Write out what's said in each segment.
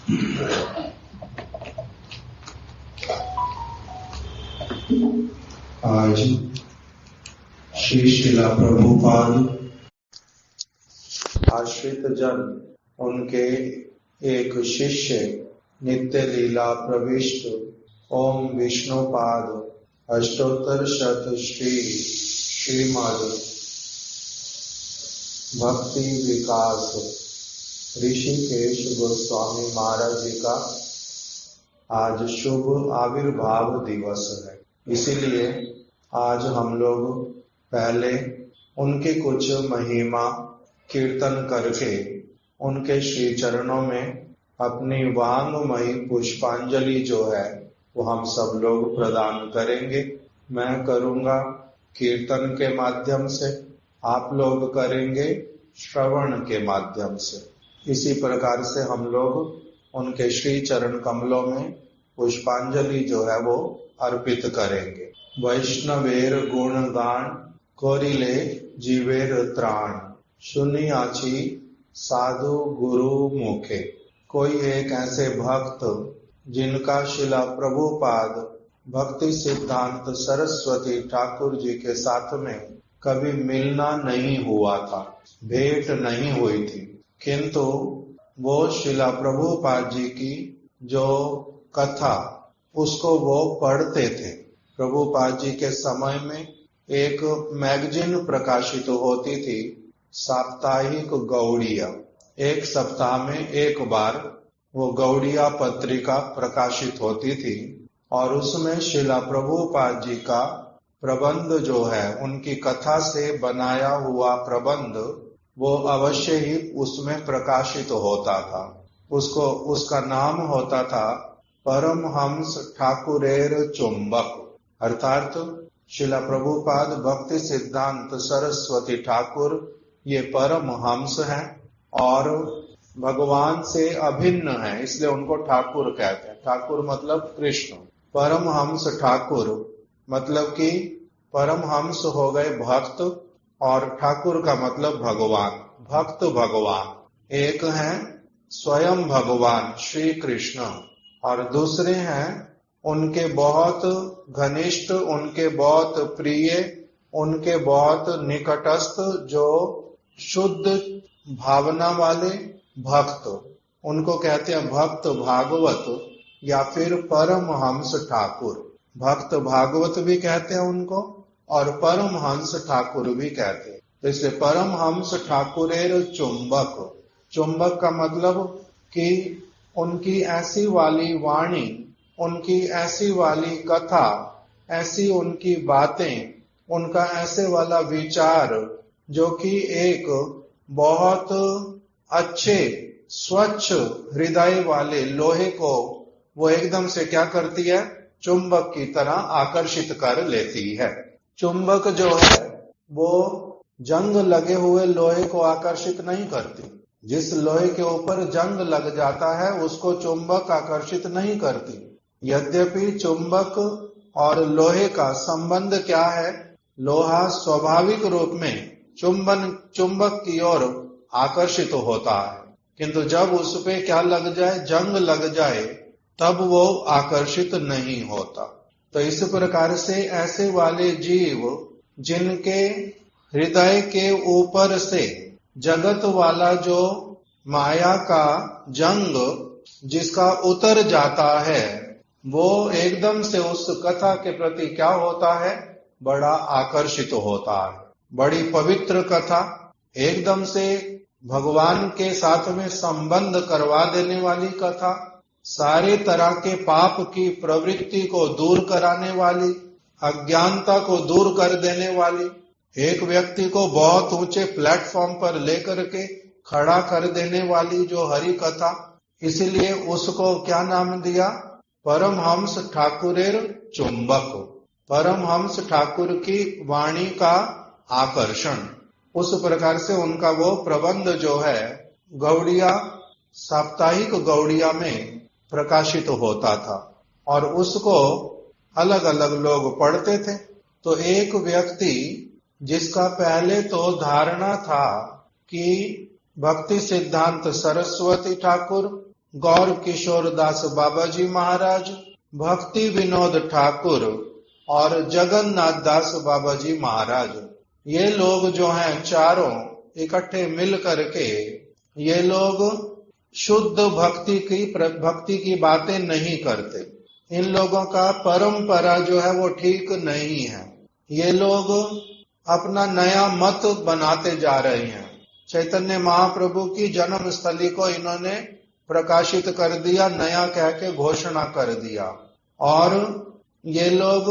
आज श्री शिला प्रभुपाद आश्रित जन उनके एक शिष्य नित्य लीला प्रविष्ट ओम विष्णुपाद अष्टोत्तर शत श्रीमद भक्ति विकास ऋषिकेश गोस्वामी महाराज जी का आज शुभ आविर्भाव दिवस है। इसीलिए आज हम लोग पहले उनके कुछ महिमा कीर्तन करके उनके श्री चरणों में अपनी वांगमयी पुष्पांजलि जो है वो हम सब लोग प्रदान करेंगे। मैं करूंगा कीर्तन के माध्यम से, आप लोग करेंगे श्रवण के माध्यम से। इसी प्रकार से हम लोग उनके श्री चरण कमलों में पुष्पांजलि जो है वो अर्पित करेंगे। वैष्णवेर गुणगान कोरिले जीवेर त्राण सुनियाची साधु गुरु मुखे। कोई एक ऐसे भक्त जिनका शिला प्रभुपाद भक्ति सिद्धांत सरस्वती ठाकुर जी के साथ में कभी मिलना नहीं हुआ था, भेंट नहीं हुई थी, किंतु वो शिला प्रभुपाद जी की जो कथा उसको वो पढ़ते थे। प्रभुपाद जी के समय में एक मैगजीन प्रकाशित होती थी, साप्ताहिक गौड़िया। एक सप्ताह में एक बार वो गौड़िया पत्रिका प्रकाशित होती थी और उसमें शिला प्रभुपाद जी का प्रबंध जो है, उनकी कथा से बनाया हुआ प्रबंध वो अवश्य ही उसमें प्रकाशित होता था। उसका नाम होता था परमहंस ठाकुरेर चुंबक, अर्थात शिला प्रभुपाद भक्ति सिद्धांत सरस्वती ठाकुर ये परमहंस हैं और भगवान से अभिन्न है, इसलिए उनको ठाकुर कहते हैं। ठाकुर मतलब कृष्ण। परमहंस ठाकुर मतलब कि परमहंस हो गए भक्त और ठाकुर का मतलब भगवान, भक्त भगवान। एक है स्वयं भगवान श्री कृष्ण और दूसरे हैं उनके बहुत घनिष्ठ, उनके बहुत प्रिय, उनके बहुत निकटस्थ जो शुद्ध भावना वाले भक्त, उनको कहते हैं भक्त भागवत या फिर परमहंस ठाकुर। भक्त भागवत भी कहते हैं उनको और परमहंस ठाकुर भी कहते हैं। तो इसलिए परमहंस ठाकुरेर चुंबक, चुंबक का मतलब कि उनकी ऐसी वाली वाणी, उनकी ऐसी वाली कथा, ऐसी उनकी बातें, उनका ऐसे वाला विचार जो कि एक बहुत अच्छे स्वच्छ हृदय वाले लोहे को वो एकदम से क्या करती है, चुंबक की तरह आकर्षित कर लेती है। चुंबक जो है वो जंग लगे हुए लोहे को आकर्षित नहीं करती। जिस लोहे के ऊपर जंग लग जाता है उसको चुंबक आकर्षित नहीं करती। यद्यपि चुंबक और लोहे का संबंध क्या है, लोहा स्वाभाविक रूप में चुंबक की ओर आकर्षित होता है, किंतु जब उस पे क्या लग जाए, जंग लग जाए, तब वो आकर्षित नहीं होता। तो इस प्रकार से ऐसे वाले जीव जिनके हृदय के ऊपर से जगत वाला जो माया का जंग जिसका उतर जाता है, वो एकदम से उस कथा के प्रति क्या होता है, बड़ा आकर्षित होता है। बड़ी पवित्र कथा, एकदम से भगवान के साथ में संबंध करवा देने वाली कथा, सारे तरह के पाप की प्रवृत्ति को दूर कराने वाली, अज्ञानता को दूर कर देने वाली, एक व्यक्ति को बहुत ऊंचे प्लेटफॉर्म पर लेकर के खड़ा कर देने वाली जो हरि कथा, इसीलिए उसको क्या नाम दिया, परमहंस ठाकुरेर चुंबक। परमहंस ठाकुर की वाणी का आकर्षण। उस प्रकार से उनका वो प्रबंध जो है गौड़िया, साप्ताहिक गौड़िया में प्रकाशित होता था और उसको अलग अलग लोग पढ़ते थे। तो एक व्यक्ति जिसका पहले तो धारणा था कि भक्ति सिद्धांत सरस्वती ठाकुर गौर किशोर दास बाबा जी महाराज, भक्ति विनोद ठाकुर और जगन्नाथ दास बाबा जी महाराज। ये लोग जो हैं चारों इकट्ठे मिल करके ये लोग शुद्ध भक्ति की बातें नहीं करते। इन लोगों का परंपरा जो है वो ठीक नहीं है। ये लोग अपना नया मत बनाते जा रहे हैं। चैतन्य महाप्रभु की जन्म स्थली को इन्होंने प्रकाशित कर दिया, नया कह के घोषणा कर दिया। और ये लोग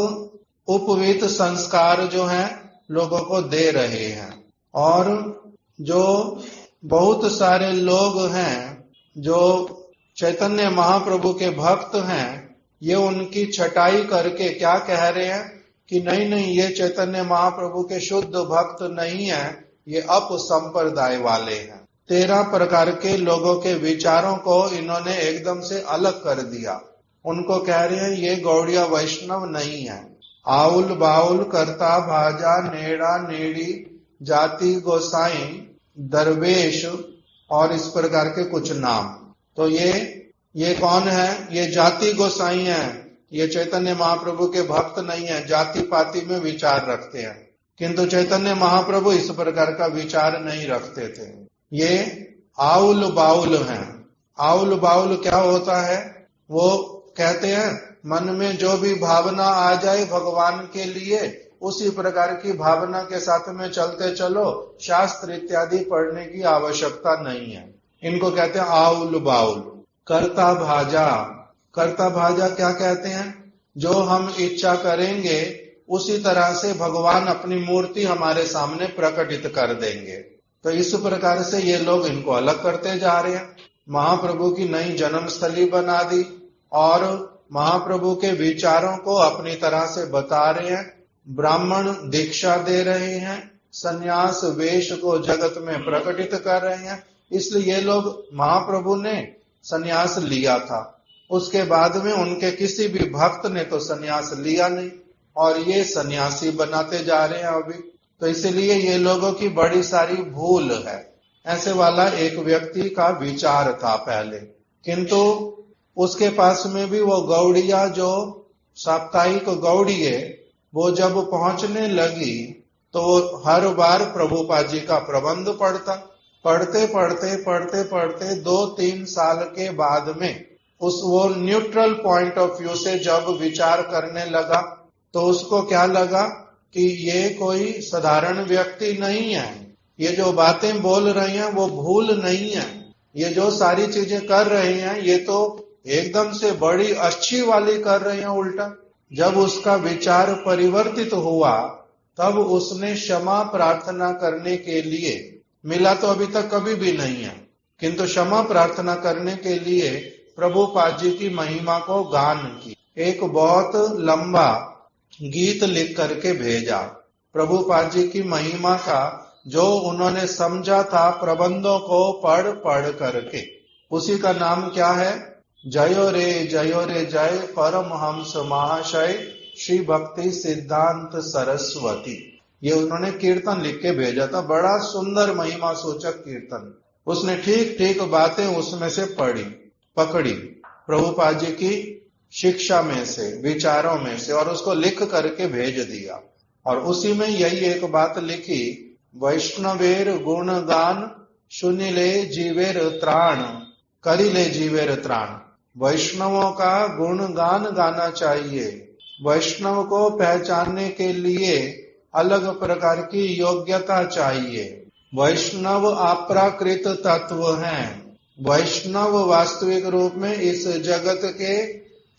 उपवीत संस्कार जो हैं लोगों को दे रहे हैं। और जो बहुत सारे लोग हैं जो चैतन्य महाप्रभु के भक्त हैं, ये उनकी छटाई करके क्या कह रहे हैं कि नहीं नहीं, ये चैतन्य महाप्रभु के शुद्ध भक्त नहीं है, ये अप संप्रदाय वाले हैं। 13 प्रकार के लोगों के विचारों को इन्होंने एकदम से अलग कर दिया। उनको कह रहे हैं ये गौड़िया वैष्णव नहीं है। आउल बाउल, करता भाजा, नेड़ा नेड़ी, जाति गोसाई, दरवेश और इस प्रकार के कुछ नाम। तो ये कौन है? ये जाति गोसाई है। ये चैतन्य महाप्रभु के भक्त नहीं है, जाति पाति में विचार रखते हैं। किंतु चैतन्य महाप्रभु इस प्रकार का विचार नहीं रखते थे। ये आउल बाउल हैं। आउल बाउल क्या होता है? वो कहते हैं मन में जो भी भावना आ जाए भगवान के लिए, उसी प्रकार की भावना के साथ में चलते चलो, शास्त्र इत्यादि पढ़ने की आवश्यकता नहीं है। इनको कहते हैं आउल बाउल। कर्ता भाजा, कर्ता भाजा क्या कहते हैं? जो हम इच्छा करेंगे उसी तरह से भगवान अपनी मूर्ति हमारे सामने प्रकटित कर देंगे। तो इस प्रकार से ये लोग इनको अलग करते जा रहे हैं। महाप्रभु की नई जन्मस्थली बना दी और महाप्रभु के विचारों को अपनी तरह से बता रहे हैं। ब्राह्मण दीक्षा दे रहे हैं, सन्यास वेश को जगत में प्रकटित कर रहे हैं। इसलिए ये लोग, महाप्रभु ने सन्यास लिया था, उसके बाद में उनके किसी भी भक्त ने तो सन्यास लिया नहीं और ये सन्यासी बनाते जा रहे हैं अभी। तो इसलिए ये लोगों की बड़ी सारी भूल है। ऐसे वाला एक व्यक्ति का विचार था पहले, किंतु उसके पास में भी वो गौड़िया जो साप्ताहिक गौड़ी है, वो जब पहुंचने लगी तो वो हर बार प्रभुपाद जी का प्रबंध पढ़ते पढ़ते 2-3 साल के बाद में वो न्यूट्रल पॉइंट ऑफ व्यू से जब विचार करने लगा तो उसको क्या लगा कि ये कोई साधारण व्यक्ति नहीं है। ये जो बातें बोल रहे हैं वो भूल नहीं है। ये जो सारी चीजें कर रहे हैं ये तो एकदम से बड़ी अच्छी वाली कर रहे हैं उल्टा। जब उसका विचार परिवर्तित हुआ तब उसने क्षमा प्रार्थना करने के लिए, मिला तो अभी तक कभी भी नहीं है, किंतु क्षमा प्रार्थना करने के लिए प्रभुपाद जी की महिमा को गान की। एक बहुत लंबा गीत लिख करके भेजा प्रभुपाद जी की महिमा का, जो उन्होंने समझा था प्रबंधों को पढ़ करके। उसी का नाम क्या है? जयो रे जय परमहंस महाशय श्री भक्ति सिद्धांत सरस्वती। ये उन्होंने कीर्तन लिख के भेजा था, बड़ा सुंदर महिमा सूचक कीर्तन। उसने ठीक ठीक बातें उसमें से पकड़ी प्रभुपाद जी की शिक्षा में से, विचारों में से, और उसको लिख करके भेज दिया। और उसी में यही एक बात लिखी, वैष्णवेर गुणगान सुनिले जीवेर त्राण, करिले जीवेर त्राण। वैष्णवों का गुणगान गाना चाहिए। वैष्णव को पहचानने के लिए अलग प्रकार की योग्यता चाहिए। वैष्णव अप्राकृत तत्व हैं। वैष्णव वास्तविक रूप में इस जगत के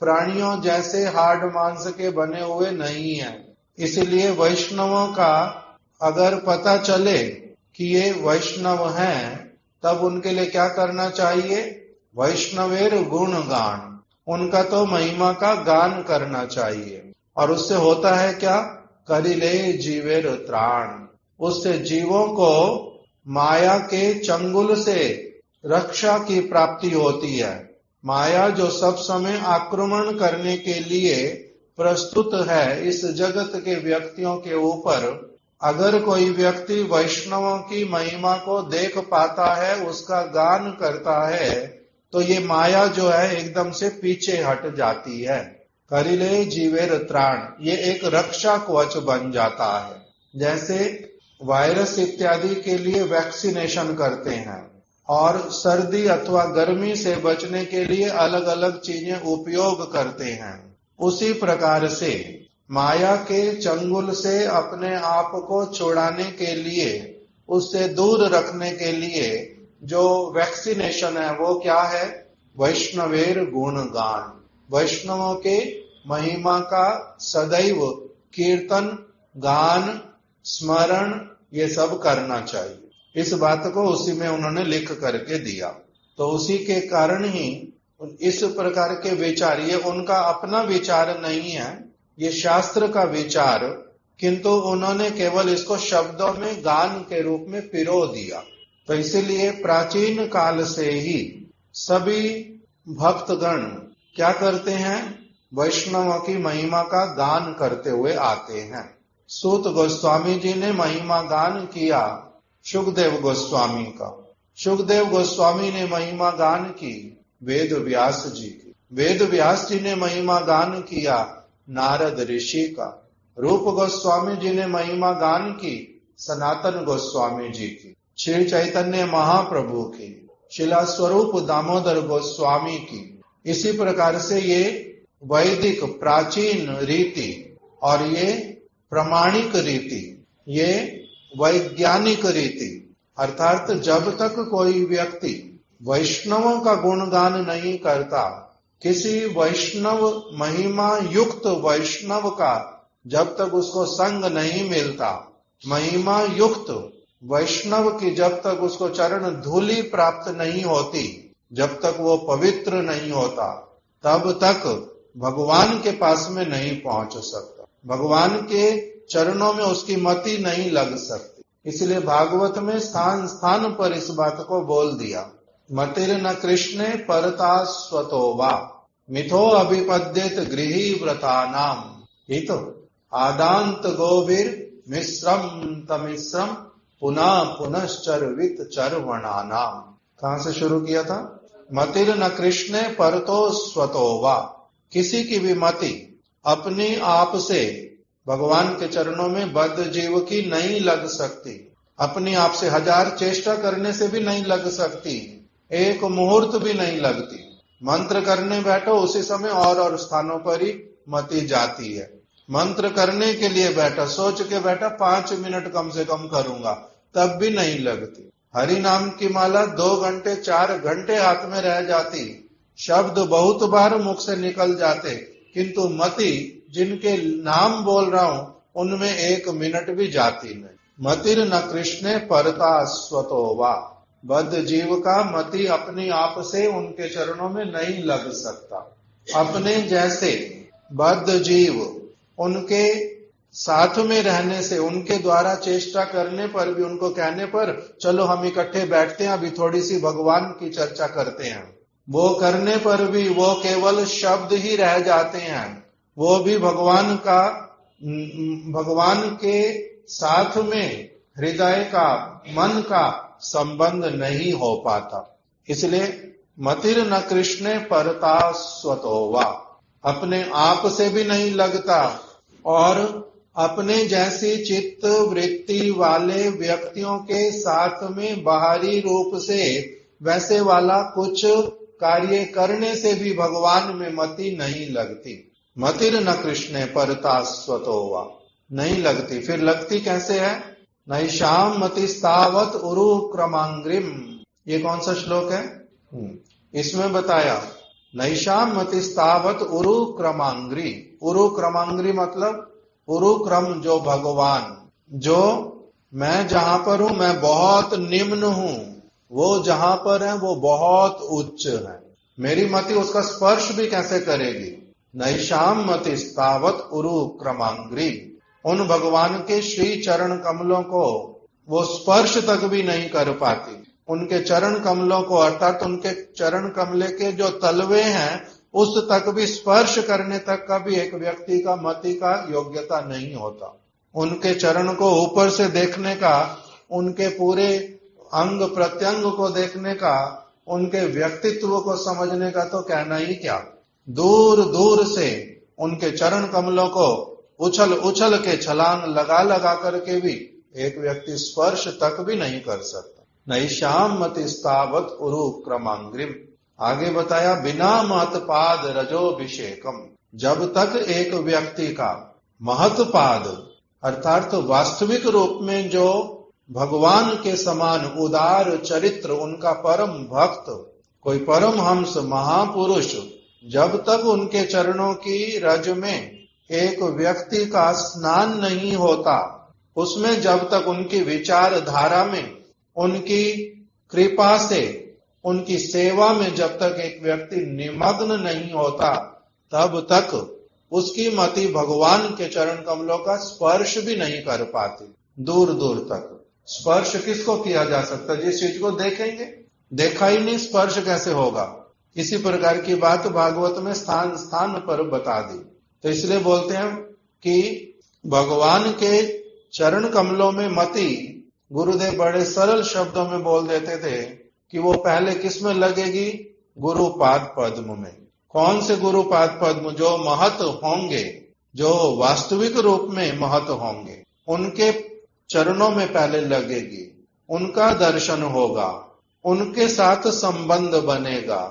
प्राणियों जैसे हाड़ मांस के बने हुए नहीं है। इसलिए वैष्णवों का अगर पता चले कि ये वैष्णव हैं, तब उनके लिए क्या करना चाहिए? वैष्णवेर गुणगान, उनका तो महिमा का गान करना चाहिए। और उससे होता है क्या? करिले जीवेर त्राण। उससे जीवों को माया के चंगुल से रक्षा की प्राप्ति होती है। माया जो सब समय आक्रमण करने के लिए प्रस्तुत है इस जगत के व्यक्तियों के ऊपर, अगर कोई व्यक्ति वैष्णवों की महिमा को देख पाता है, उसका गान करता है, तो ये माया जो है एकदम से पीछे हट जाती है। करिले जीवेर त्राण, ये एक रक्षा कवच बन जाता है। जैसे वायरस इत्यादि के लिए वैक्सीनेशन करते हैं और सर्दी अथवा गर्मी से बचने के लिए अलग अलग चीजें उपयोग करते हैं, उसी प्रकार से माया के चंगुल से अपने आप को छुड़ाने के लिए, उससे दूर रखने के लिए जो वैक्सीनेशन है वो क्या है? वैष्णवेर गुणगान, वैष्णवों के महिमा का सदैव कीर्तन, गान, स्मरण ये सब करना चाहिए। इस बात को उसी में उन्होंने लिख करके दिया। तो उसी के कारण ही इस प्रकार के विचार, ये उनका अपना विचार नहीं है, ये शास्त्र का विचार, किंतु उन्होंने केवल इसको शब्दों में गान के रूप में पिरो दिया। तो इसीलिए प्राचीन काल से ही सभी भक्तगण क्या करते हैं? वैष्णवों की महिमा का गान करते हुए आते हैं। सूत गोस्वामी जी ने महिमा गान किया शुकदेव गोस्वामी का, शुकदेव गोस्वामी ने महिमा गान की वेद व्यास जी की, वेद व्यास जी ने महिमा गान किया नारद ऋषि का, रूप गोस्वामी जी ने महिमा गान की सनातन गोस्वामी जी की, श्री चैतन्य महाप्रभु की, शिला स्वरूप दामोदर गोस्वामी की। इसी प्रकार से ये वैदिक प्राचीन रीति और ये प्रमाणिक रीति, ये वैज्ञानिक रीति, अर्थात जब तक कोई व्यक्ति वैष्णवों का गुणगान नहीं करता, किसी वैष्णव महिमा युक्त वैष्णव का जब तक उसको संग नहीं मिलता, महिमा युक्त वैष्णव की जब तक उसको चरण धूलि प्राप्त नहीं होती, जब तक वो पवित्र नहीं होता, तब तक भगवान के पास में नहीं पहुंच सकता, भगवान के चरणों में उसकी मति नहीं लग सकती। इसलिए भागवत में स्थान स्थान पर इस बात को बोल दिया, मतिर न कृष्णे परता स्वतो वा मिथो अभिपद्येत गृही व्रता नाम हितो आदांत गोवीर मिश्रम तमिश्रम पुनः पुनश्चरवित चरवणा नाम। कहां से शुरू किया था? मतिर न कृष्णे परतो स्वतो वा, किसी की भी मति अपने आप से भगवान के चरणों में बद्ध जीव की नहीं लग सकती, अपने आप से हजार चेष्टा करने से भी नहीं लग सकती, एक मुहूर्त भी नहीं लगती। मंत्र करने बैठो उसी समय और स्थानों पर ही मति जाती है। मंत्र करने के लिए बैठा, सोच के बैठा 5 मिनट कम से कम करूंगा, तब भी नहीं लगती। हरि नाम की माला 2 घंटे 4 घंटे हाथ में रह जाती, शब्द बहुत बार मुख से निकल जाते, किंतु मति जिनके नाम बोल रहा हूं उनमें 1 मिनट भी जाती नहीं। मतिर न कृष्णे परता स्वतो वा, बद्ध जीव का मति अपने आप से उनके चरणों में नहीं लग सकता। अपने जैसे बद्ध जीव उनके साथ में रहने से, उनके द्वारा चेष्टा करने पर भी, उनको कहने पर चलो हम इकट्ठे बैठते हैं, अभी थोड़ी सी भगवान की चर्चा करते हैं, वो करने पर भी वो केवल शब्द ही रह जाते हैं, वो भी भगवान के साथ में हृदय का, मन का संबंध नहीं हो पाता। इसलिए मतिर न कृष्णे परता स्वतो वा, अपने आप से भी नहीं लगता और अपने जैसी चित्त वृत्ति वाले व्यक्तियों के साथ में बाहरी रूप से वैसे वाला कुछ कार्य करने से भी भगवान में मति नहीं लगती। मतिर न कृष्णे परता स्वतो वा, नहीं लगती। फिर लगती कैसे है? नैषाम मतिस्तावत उरु क्रमांग्रिम, ये कौन सा श्लोक है? इसमें बताया नैषाम मतिस्तावत उरु क्रमांग्री। उरु क्रमांग्री मतलब उरु क्रम जो भगवान, जो मैं जहां पर हूं मैं बहुत निम्न हूं, वो जहां पर है वो बहुत उच्च है, मेरी मति उसका स्पर्श भी कैसे करेगी? नैषाम मतिस्तावत उरु क्रमांग्री, उन भगवान के श्री चरण कमलों को वो स्पर्श तक भी नहीं कर पाती। उनके चरण कमलों को, अर्थात उनके चरण कमले के जो तलवे हैं उस तक भी स्पर्श करने तक का भी एक व्यक्ति का मति का योग्यता नहीं होता। उनके चरण को ऊपर से देखने का, उनके पूरे अंग प्रत्यंग को देखने का उनके व्यक्तित्व को समझने का तो कहना ही क्या। दूर दूर से उनके चरण कमलों को उछल उछल के छलांग लगा लगा करके भी एक व्यक्ति स्पर्श तक भी नहीं कर सकता। नैष्याम मतिस्तावत उरु क्रमांग्रिम। आगे बताया बिना महत पाद रजोभिषेकम। जब तक एक व्यक्ति का महत पाद अर्थात तो वास्तविक रूप में जो भगवान के समान उदार चरित्र, उनका परम भक्त, कोई परम हंस महापुरुष, जब तक उनके चरणों की रज में एक व्यक्ति का स्नान नहीं होता, उसमें जब तक उनकी विचारधारा में, उनकी कृपा से, उनकी सेवा में जब तक एक व्यक्ति निमग्न नहीं होता, तब तक उसकी मति भगवान के चरण कमलों का स्पर्श भी नहीं कर पाती। दूर दूर तक स्पर्श किसको किया जा सकता, जिस चीज को देखेंगे, देखा ही नहीं स्पर्श कैसे होगा। इसी प्रकार की बात भागवत में स्थान स्थान पर बता दी। तो इसलिए बोलते हैं कि भगवान के चरण कमलों में मति, गुरुदेव बड़े सरल शब्दों में बोल देते थे कि वो पहले किस में लगेगी, गुरुपाद पद्म में। कौन से गुरुपाद पद्म? जो महत होंगे, जो वास्तविक रूप में महत होंगे, उनके चरणों में पहले लगेगी, उनका दर्शन होगा, उनके साथ संबंध बनेगा,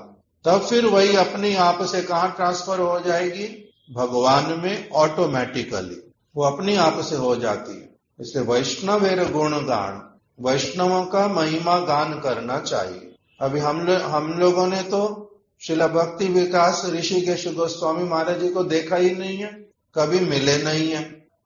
तब फिर वही अपने आप से कहां ट्रांसफर हो जाएगी, भगवान में ऑटोमेटिकली वो अपने आप से हो जाती है। इसलिए वैष्णवेर गुण गान, वैष्णवों का महिमा गान करना चाहिए। अभी हम लोगों ने तो श्रील भक्ति विकास ऋषिकेश गोस्वामी महाराज जी को देखा ही नहीं है, कभी मिले नहीं है,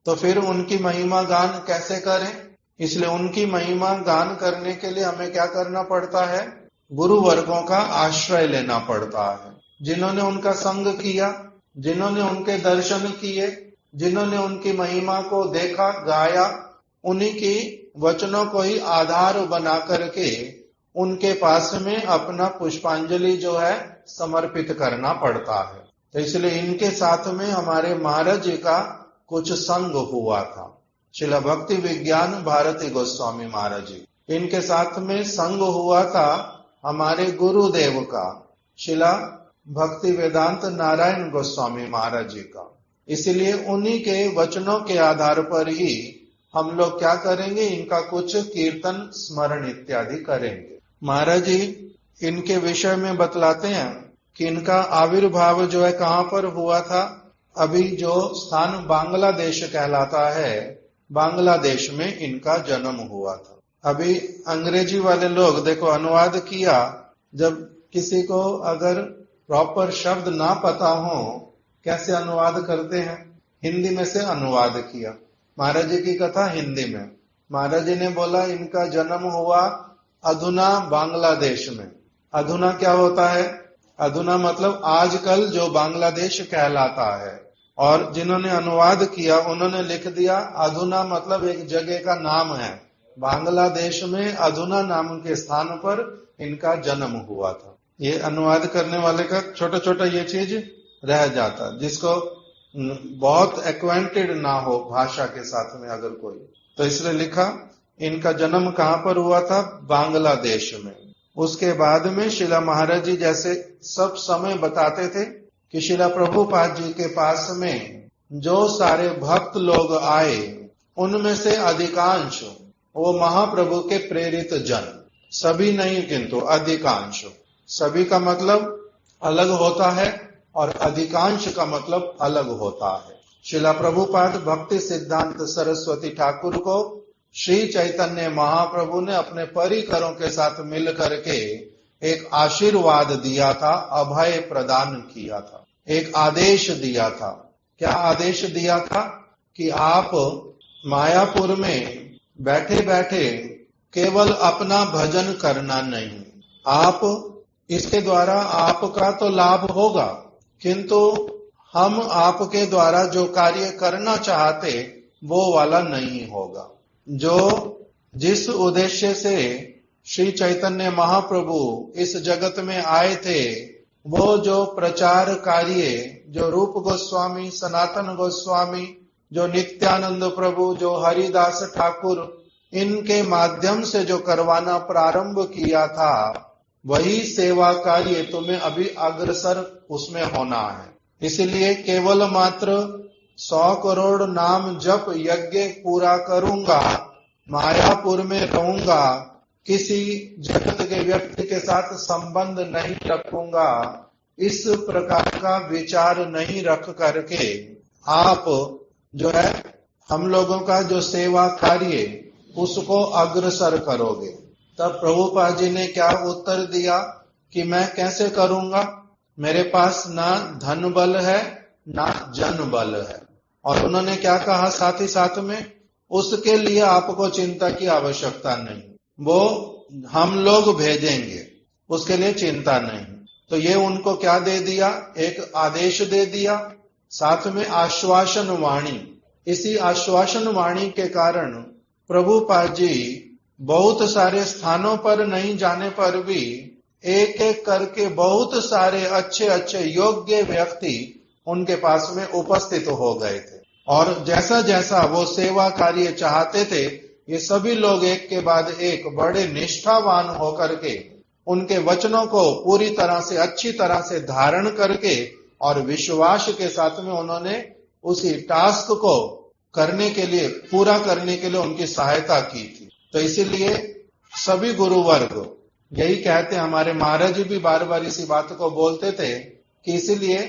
तो फिर उनकी महिमा गान कैसे करें। इसलिए उनकी महिमा गान करने के लिए हमें क्या करना पड़ता है, गुरु वर्गों का आश्रय लेना पड़ता है, जिन्होंने उनका संग किया, जिन्होंने उनके दर्शन किए, जिन्होंने उनकी महिमा को देखा, गाया, उन्हीं की वचनों को ही आधार बना करके उनके पास में अपना पुष्पांजलि जो है समर्पित करना पड़ता है। तो इसलिए इनके साथ में हमारे महाराज जी का कुछ संग हुआ था। श्रील भक्ति विज्ञान भारती गोस्वामी महाराज जी, इनके साथ में संग हुआ था हमारे गुरुदेव का, श्रीला भक्ति वेदांत नारायण गोस्वामी महाराज जी का। इसलिए उन्हीं के वचनों के आधार पर ही हम लोग क्या करेंगे, इनका कुछ कीर्तन स्मरण इत्यादि करेंगे। महाराज जी इनके विषय में बतलाते हैं कि इनका आविर्भाव जो है कहां पर हुआ था। अभी जो स्थान बांग्लादेश कहलाता है, बांग्लादेश में इनका जन्म हुआ था। अभी अंग्रेजी वाले लोग देखो अनुवाद किया, जब किसी को अगर प्रॉपर शब्द ना पता हो कैसे अनुवाद करते हैं, हिंदी में से अनुवाद किया। महाराज जी की कथा हिंदी में, महाराज जी ने बोला इनका जन्म हुआ अधुना बांग्लादेश में। अधुना क्या होता है, अधुना मतलब आजकल जो बांग्लादेश कहलाता है। और जिन्होंने अनुवाद किया उन्होंने लिख दिया अधुना मतलब एक जगह का नाम है, बांग्लादेश में अधुना नाम के स्थान पर इनका जन्म हुआ था। ये अनुवाद करने वाले का छोटा छोटा ये चीज रह जाता, जिसको बहुत एक्वेंटेड ना हो भाषा के साथ में अगर कोई, तो इसलिए लिखा इनका जन्म कहां पर हुआ था, बांग्लादेश में। उसके बाद में शिला महाराज जी जैसे सब समय बताते थे कि शिला प्रभुपाद जी के पास में जो सारे भक्त लोग आए उनमें से अधिकांश वो महाप्रभु के प्रेरित जन, सभी नहीं किंतु अधिकांश। सभी का मतलब अलग होता है और अधिकांश का मतलब अलग होता है। शिला प्रभुपाद भक्ति सिद्धांत सरस्वती ठाकुर को श्री चैतन्य महाप्रभु ने अपने परिकरों के साथ मिल करके एक आशीर्वाद दिया था, अभय प्रदान किया था, एक आदेश दिया था। क्या आदेश दिया था कि आप मायापुर में बैठे बैठे केवल अपना भजन करना नहीं, आप इसके द्वारा आपका तो लाभ होगा, किंतु हम आपके द्वारा जो कार्य करना चाहते वो वाला नहीं होगा। जो जिस उद्देश्य से श्री चैतन्य महाप्रभु इस जगत में आए थे, वो जो प्रचार कार्य जो रूप गोस्वामी, सनातन गोस्वामी, जो नित्यानंद प्रभु, जो हरिदास ठाकुर, इनके माध्यम से जो करवाना प्रारंभ किया था, वही सेवा कार्य तुम्हें अभी अग्रसर उसमें होना है। इसलिए केवल मात्र 100 करोड़ नाम जप यज्ञ पूरा करूंगा, मायापुर में रहूंगा, किसी जगत के व्यक्ति के साथ संबंध नहीं रखूंगा, इस प्रकार का विचार नहीं रख करके आप जो है हम लोगों का जो सेवा कार्य उसको अग्रसर करोगे। तब प्रभुपाद जी ने क्या उत्तर दिया कि मैं कैसे करूंगा, मेरे पास ना धन बल है ना जन बल है। और उन्होंने क्या कहा साथ ही साथ में, उसके लिए आपको चिंता की आवश्यकता नहीं, वो हम लोग भेजेंगे, उसके लिए चिंता नहीं। तो ये उनको क्या दे दिया, एक आदेश दे दिया, साथ में आश्वासन वाणी। इसी आश्वासन वाणी के कारण प्रभुपाद जी बहुत सारे स्थानों पर नहीं जाने पर भी एक एक करके बहुत सारे अच्छे अच्छे योग्य व्यक्ति उनके पास में उपस्थित हो गए थे। और जैसा जैसा वो सेवा कार्य चाहते थे, ये सभी लोग एक के बाद एक बड़े निष्ठावान होकर के उनके वचनों को पूरी तरह से अच्छी तरह से धारण करके और विश्वास के साथ में उन्होंने उसी टास्क को करने के लिए, पूरा करने के लिए उनकी सहायता की थी। तो इसीलिए सभी गुरु वर्ग यही कहते, हमारे महाराज जी भी बार बार इसी बात को बोलते थे कि इसीलिए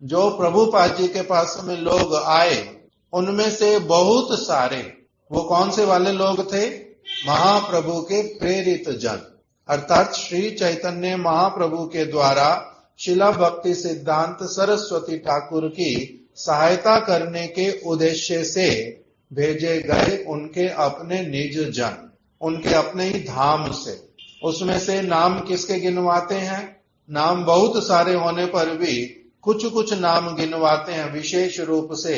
जो प्रभुपाद जी के पास में लोग आए उनमें से बहुत सारे वो कौन से वाले लोग थे, महाप्रभु के प्रेरित जन, अर्थात श्री चैतन्य महाप्रभु के द्वारा शिला भक्ति सिद्धांत सरस्वती ठाकुर की सहायता करने के उद्देश्य से भेजे गए उनके अपने निज जन, उनके अपने ही धाम से। उसमें से नाम किसके गिनवाते हैं, नाम बहुत सारे होने पर भी कुछ कुछ नाम गिनवाते हैं। विशेष रूप से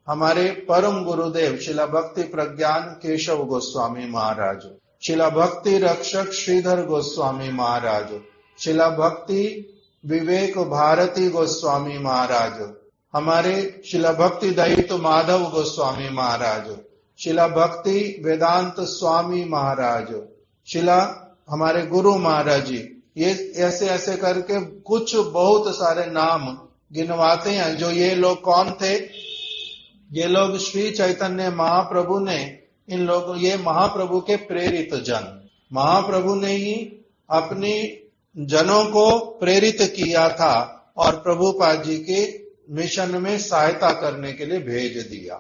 हमारे परम गुरुदेव शिला भक्ति प्रज्ञान केशव गोस्वामी महाराज, शिला भक्ति रक्षक श्रीधर गोस्वामी महाराज, शिला भक्ति विवेक भारती गोस्वामी महाराज, हमारे शिला भक्ति दैत माधव गोस्वामी महाराज, शिला भक्ति वेदांत स्वामी महाराज, शिला हमारे गुरु महाराज जी, ये ऐसे ऐसे करके कुछ बहुत सारे नाम गिनवाते हैं। जो ये लोग कौन थे, ये लोग श्री चैतन्य महाप्रभु ने, इन लोगों, ये महाप्रभु के प्रेरित जन, महाप्रभु ने ही अपनी जनों को प्रेरित किया था और प्रभुपाद जी के मिशन में सहायता करने के लिए भेज दिया।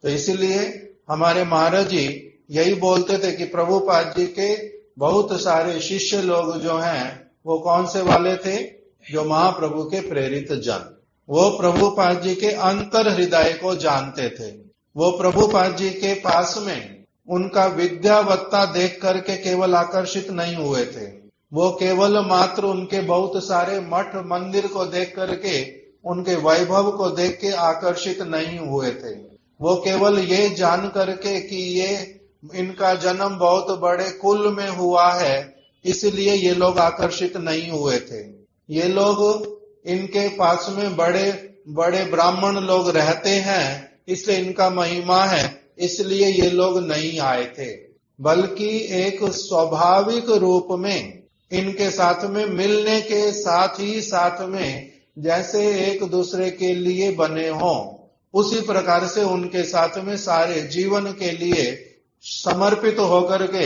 तो इसीलिए हमारे महाराज जी यही बोलते थे कि प्रभुपाद जी के बहुत सारे शिष्य लोग जो हैं वो कौन से वाले थे, जो महाप्रभु के प्रेरित जन, वो प्रभुपाद जी के अंतर हृदय को जानते थे। वो प्रभुपाद जी के पास में उनका विद्यावत्ता देख करके केवल आकर्षित नहीं हुए थे, वो केवल मात्र उनके बहुत सारे मठ मंदिर को देख करके, उनके वैभव को देख के आकर्षित नहीं हुए थे। वो केवल ये जान करके कि ये इनका जन्म बहुत बड़े कुल में हुआ है, इसलिए ये लोग आकर्षित नहीं हुए थे। ये लोग, इनके पास में बड़े बड़े ब्राह्मण लोग रहते हैं, इसलिए इनका महिमा है, इसलिए ये लोग नहीं आए थे, बल्कि एक स्वाभाविक रूप में इनके साथ में मिलने के साथ ही साथ में जैसे एक दूसरे के लिए बने हों, उसी प्रकार से उनके साथ में सारे जीवन के लिए समर्पित होकर के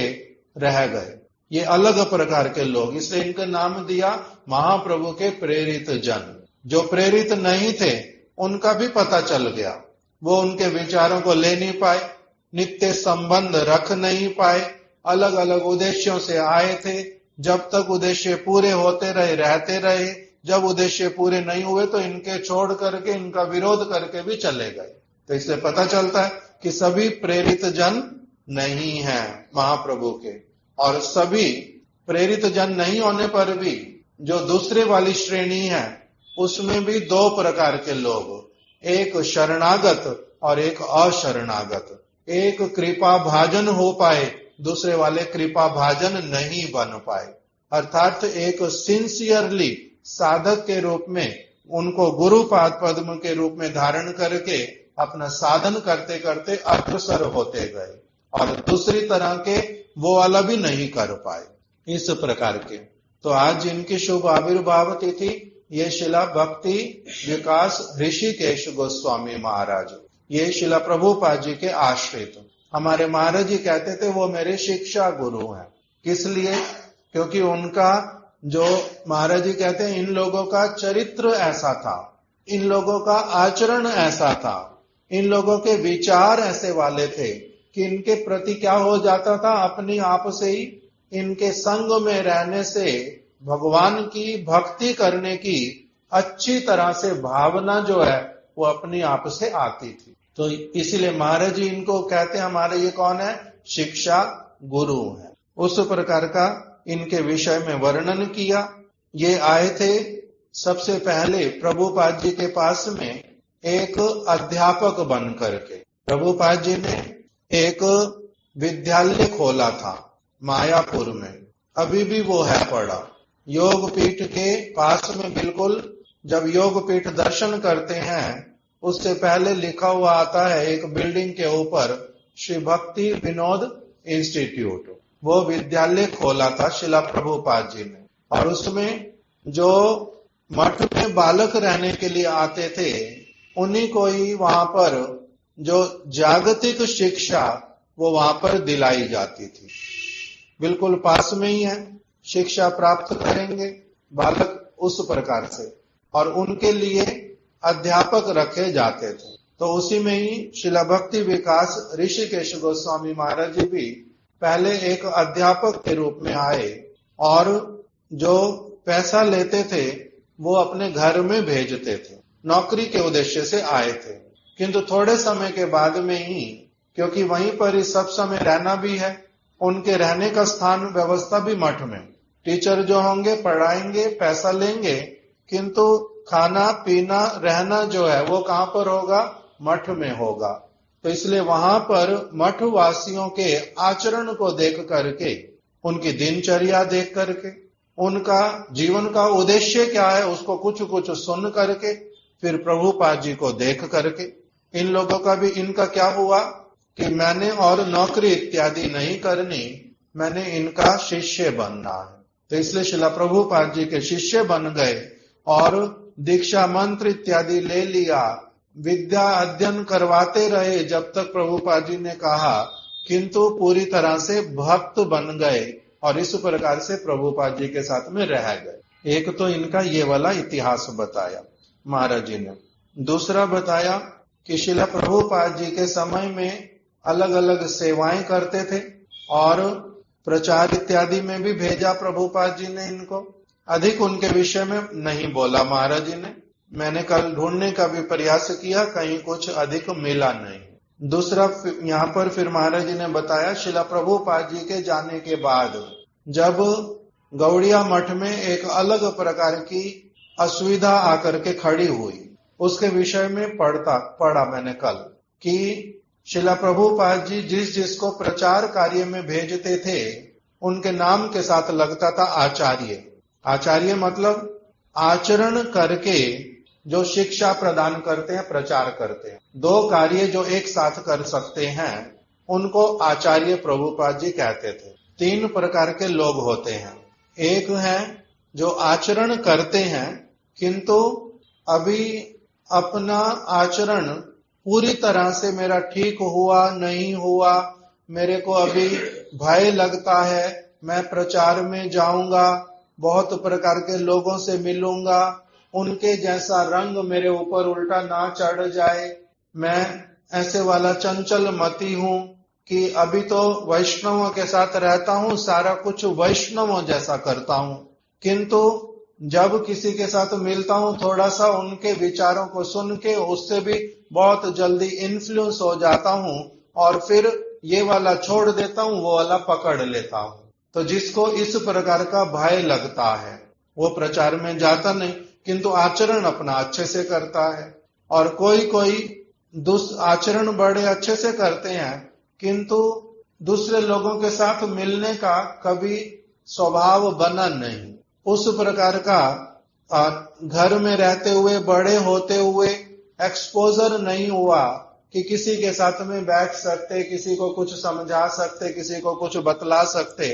रह गए। ये अलग प्रकार के लोग, इसलिए इनका नाम दिया महाप्रभु के प्रेरित जन। जो प्रेरित नहीं थे उनका भी पता चल गया, वो उनके विचारों को ले नहीं पाए, नित्य संबंध रख नहीं पाए, अलग अलग उद्देश्यों से आए थे। जब तक उद्देश्य पूरे होते रहे रहते रहे, जब उद्देश्य पूरे नहीं हुए तो इनके छोड़ करके, इनका विरोध करके भी चले गए। तो इससे पता चलता है कि सभी प्रेरित जन नहीं है महाप्रभु के, और सभी प्रेरित जन नहीं होने पर भी जो दूसरे वाली श्रेणी है उसमें भी दो प्रकार के लोग, एक शरणागत और एक अशरणागत। एक कृपा भाजन हो पाए, दूसरे वाले कृपा भाजन नहीं बन पाए। अर्थात एक सिंसियरली साधक के रूप में उनको गुरुपाद पद्म के रूप में धारण करके अपना साधन करते करते अग्रसर होते गए, और दूसरी तरह के वो वाला भी नहीं कर पाए, इस प्रकार के। तो आज इनकी शुभ आविर्भाव तिथि, ये शिला भक्ति विकास ऋषिकेश गोस्वामी महाराज, ये शिला प्रभुपाद जी के आश्रित। हमारे महाराज जी कहते थे वो मेरे शिक्षा गुरु हैं। किस लिए? क्योंकि उनका जो महाराज जी कहते हैं इन लोगों का चरित्र ऐसा था, इन लोगों का आचरण ऐसा था, इन लोगों के विचार ऐसे वाले थे कि इनके प्रति क्या हो जाता था, अपने आप से ही इनके संग में रहने से भगवान की भक्ति करने की अच्छी तरह से भावना जो है वो अपने आप से आती थी। तो इसीलिए महाराज जी इनको कहते हैं हमारे ये कौन है, शिक्षा गुरु है। उस प्रकार का इनके विषय में वर्णन किया। ये आए थे सबसे पहले प्रभुपाद जी के पास में एक अध्यापक बन करके। प्रभुपाद जी ने एक विद्यालय खोला था मायापुर में, अभी भी वो है पड़ा, योग पीठ के पास में बिल्कुल। जब योग पीठ दर्शन करते हैं उससे पहले लिखा हुआ आता है एक बिल्डिंग के ऊपर श्री भक्ति विनोद इंस्टीट्यूट। वो विद्यालय खोला था शिला प्रभुपाद जी ने, और उसमें जो मठ में बालक रहने के लिए आते थे उन्हीं को ही वहां पर जो जागतिक शिक्षा वो वहां पर दिलाई जाती थी। बिल्कुल पास में ही है, शिक्षा प्राप्त करेंगे बालक उस प्रकार से, और उनके लिए अध्यापक रखे जाते थे। तो उसी में ही शिला भक्ति विकास ऋषिकेश गोस्वामी महाराज जी भी पहले एक अध्यापक के रूप में आए, और जो पैसा लेते थे वो अपने घर में भेजते थे, नौकरी के उद्देश्य से आए थे। किंतु थोड़े समय के बाद में ही, क्योंकि वहीं पर ही सब समय रहना भी है, उनके रहने का स्थान व्यवस्था भी मठ में, टीचर जो होंगे पढ़ाएंगे, पैसा लेंगे, किंतु खाना पीना रहना जो है वो कहां पर होगा, मठ में होगा। तो इसलिए वहां पर मठ वासियों के आचरण को देख करके, उनकी दिनचर्या देख करके, उनका जीवन का उद्देश्य क्या है उसको कुछ कुछ सुन करके, फिर प्रभुपाद जी को देख करके, इन लोगों का भी इनका क्या हुआ कि मैंने और नौकरी इत्यादि नहीं करनी, मैंने इनका शिष्य बनना है। तो इसलिए शिला प्रभुपाद जी के शिष्य बन गए और दीक्षा मंत्र इत्यादि ले लिया, विद्या अध्ययन करवाते रहे जब तक प्रभुपाद जी ने कहा, किंतु पूरी तरह से भक्त बन गए और इस प्रकार से प्रभुपाद जी के साथ में रह गए। एक तो इनका ये वाला इतिहास बताया महाराज जी ने। दूसरा बताया कि शिला प्रभुपाद जी के समय में अलग अलग सेवाएं करते थे और प्रचार इत्यादि में भी भेजा प्रभुपाद जी ने इनको। अधिक उनके विषय में नहीं बोला महाराज जी ने, मैंने कल ढूंढने का भी प्रयास किया, कहीं कुछ अधिक मिला नहीं। दूसरा यहाँ पर फिर महाराज जी ने बताया शिला प्रभुपाद जी के जाने के बाद जब गौड़िया मठ में एक अलग प्रकार की असुविधा आकर के खड़ी हुई, उसके विषय में पढ़ा मैंने कल कि शिला प्रभुपाद जी जिस जिसको प्रचार कार्य में भेजते थे उनके नाम के साथ लगता था आचार्य। आचार्य मतलब आचरण करके जो शिक्षा प्रदान करते हैं, प्रचार करते हैं। दो कार्य जो एक साथ कर सकते हैं उनको आचार्य प्रभुपाद जी कहते थे। तीन प्रकार के लोग होते हैं, एक है जो आचरण करते हैं किंतु अभी अपना आचरण पूरी तरह से मेरा ठीक हुआ नहीं हुआ, मेरे को अभी भय लगता है, मैं प्रचार में जाऊंगा, बहुत प्रकार के लोगों से मिलूंगा, उनके जैसा रंग मेरे ऊपर उल्टा ना चढ़ जाए, मैं ऐसे वाला चंचल मती हूं कि अभी तो वैष्णवों के साथ रहता हूं, सारा कुछ वैष्णवों जैसा करता हूं, किंतु जब किसी के साथ मिलता हूं थोड़ा सा उनके विचारों को सुन के उससे भी बहुत जल्दी इन्फ्लुएंस हो जाता हूं और फिर ये वाला छोड़ देता हूं, वो वाला पकड़ लेता हूं। तो जिसको इस प्रकार का भय लगता है वो प्रचार में जाता नहीं किंतु आचरण अपना अच्छे से करता है। और कोई कोई आचरण बड़े अच्छे से करते हैं किंतु दूसरे लोगों के साथ मिलने का कभी स्वभाव बना नहीं, उस प्रकार का घर में रहते हुए बड़े होते हुए एक्सपोजर नहीं हुआ कि किसी के साथ में बैठ सकते, किसी को कुछ समझा सकते, किसी को कुछ बतला सकते,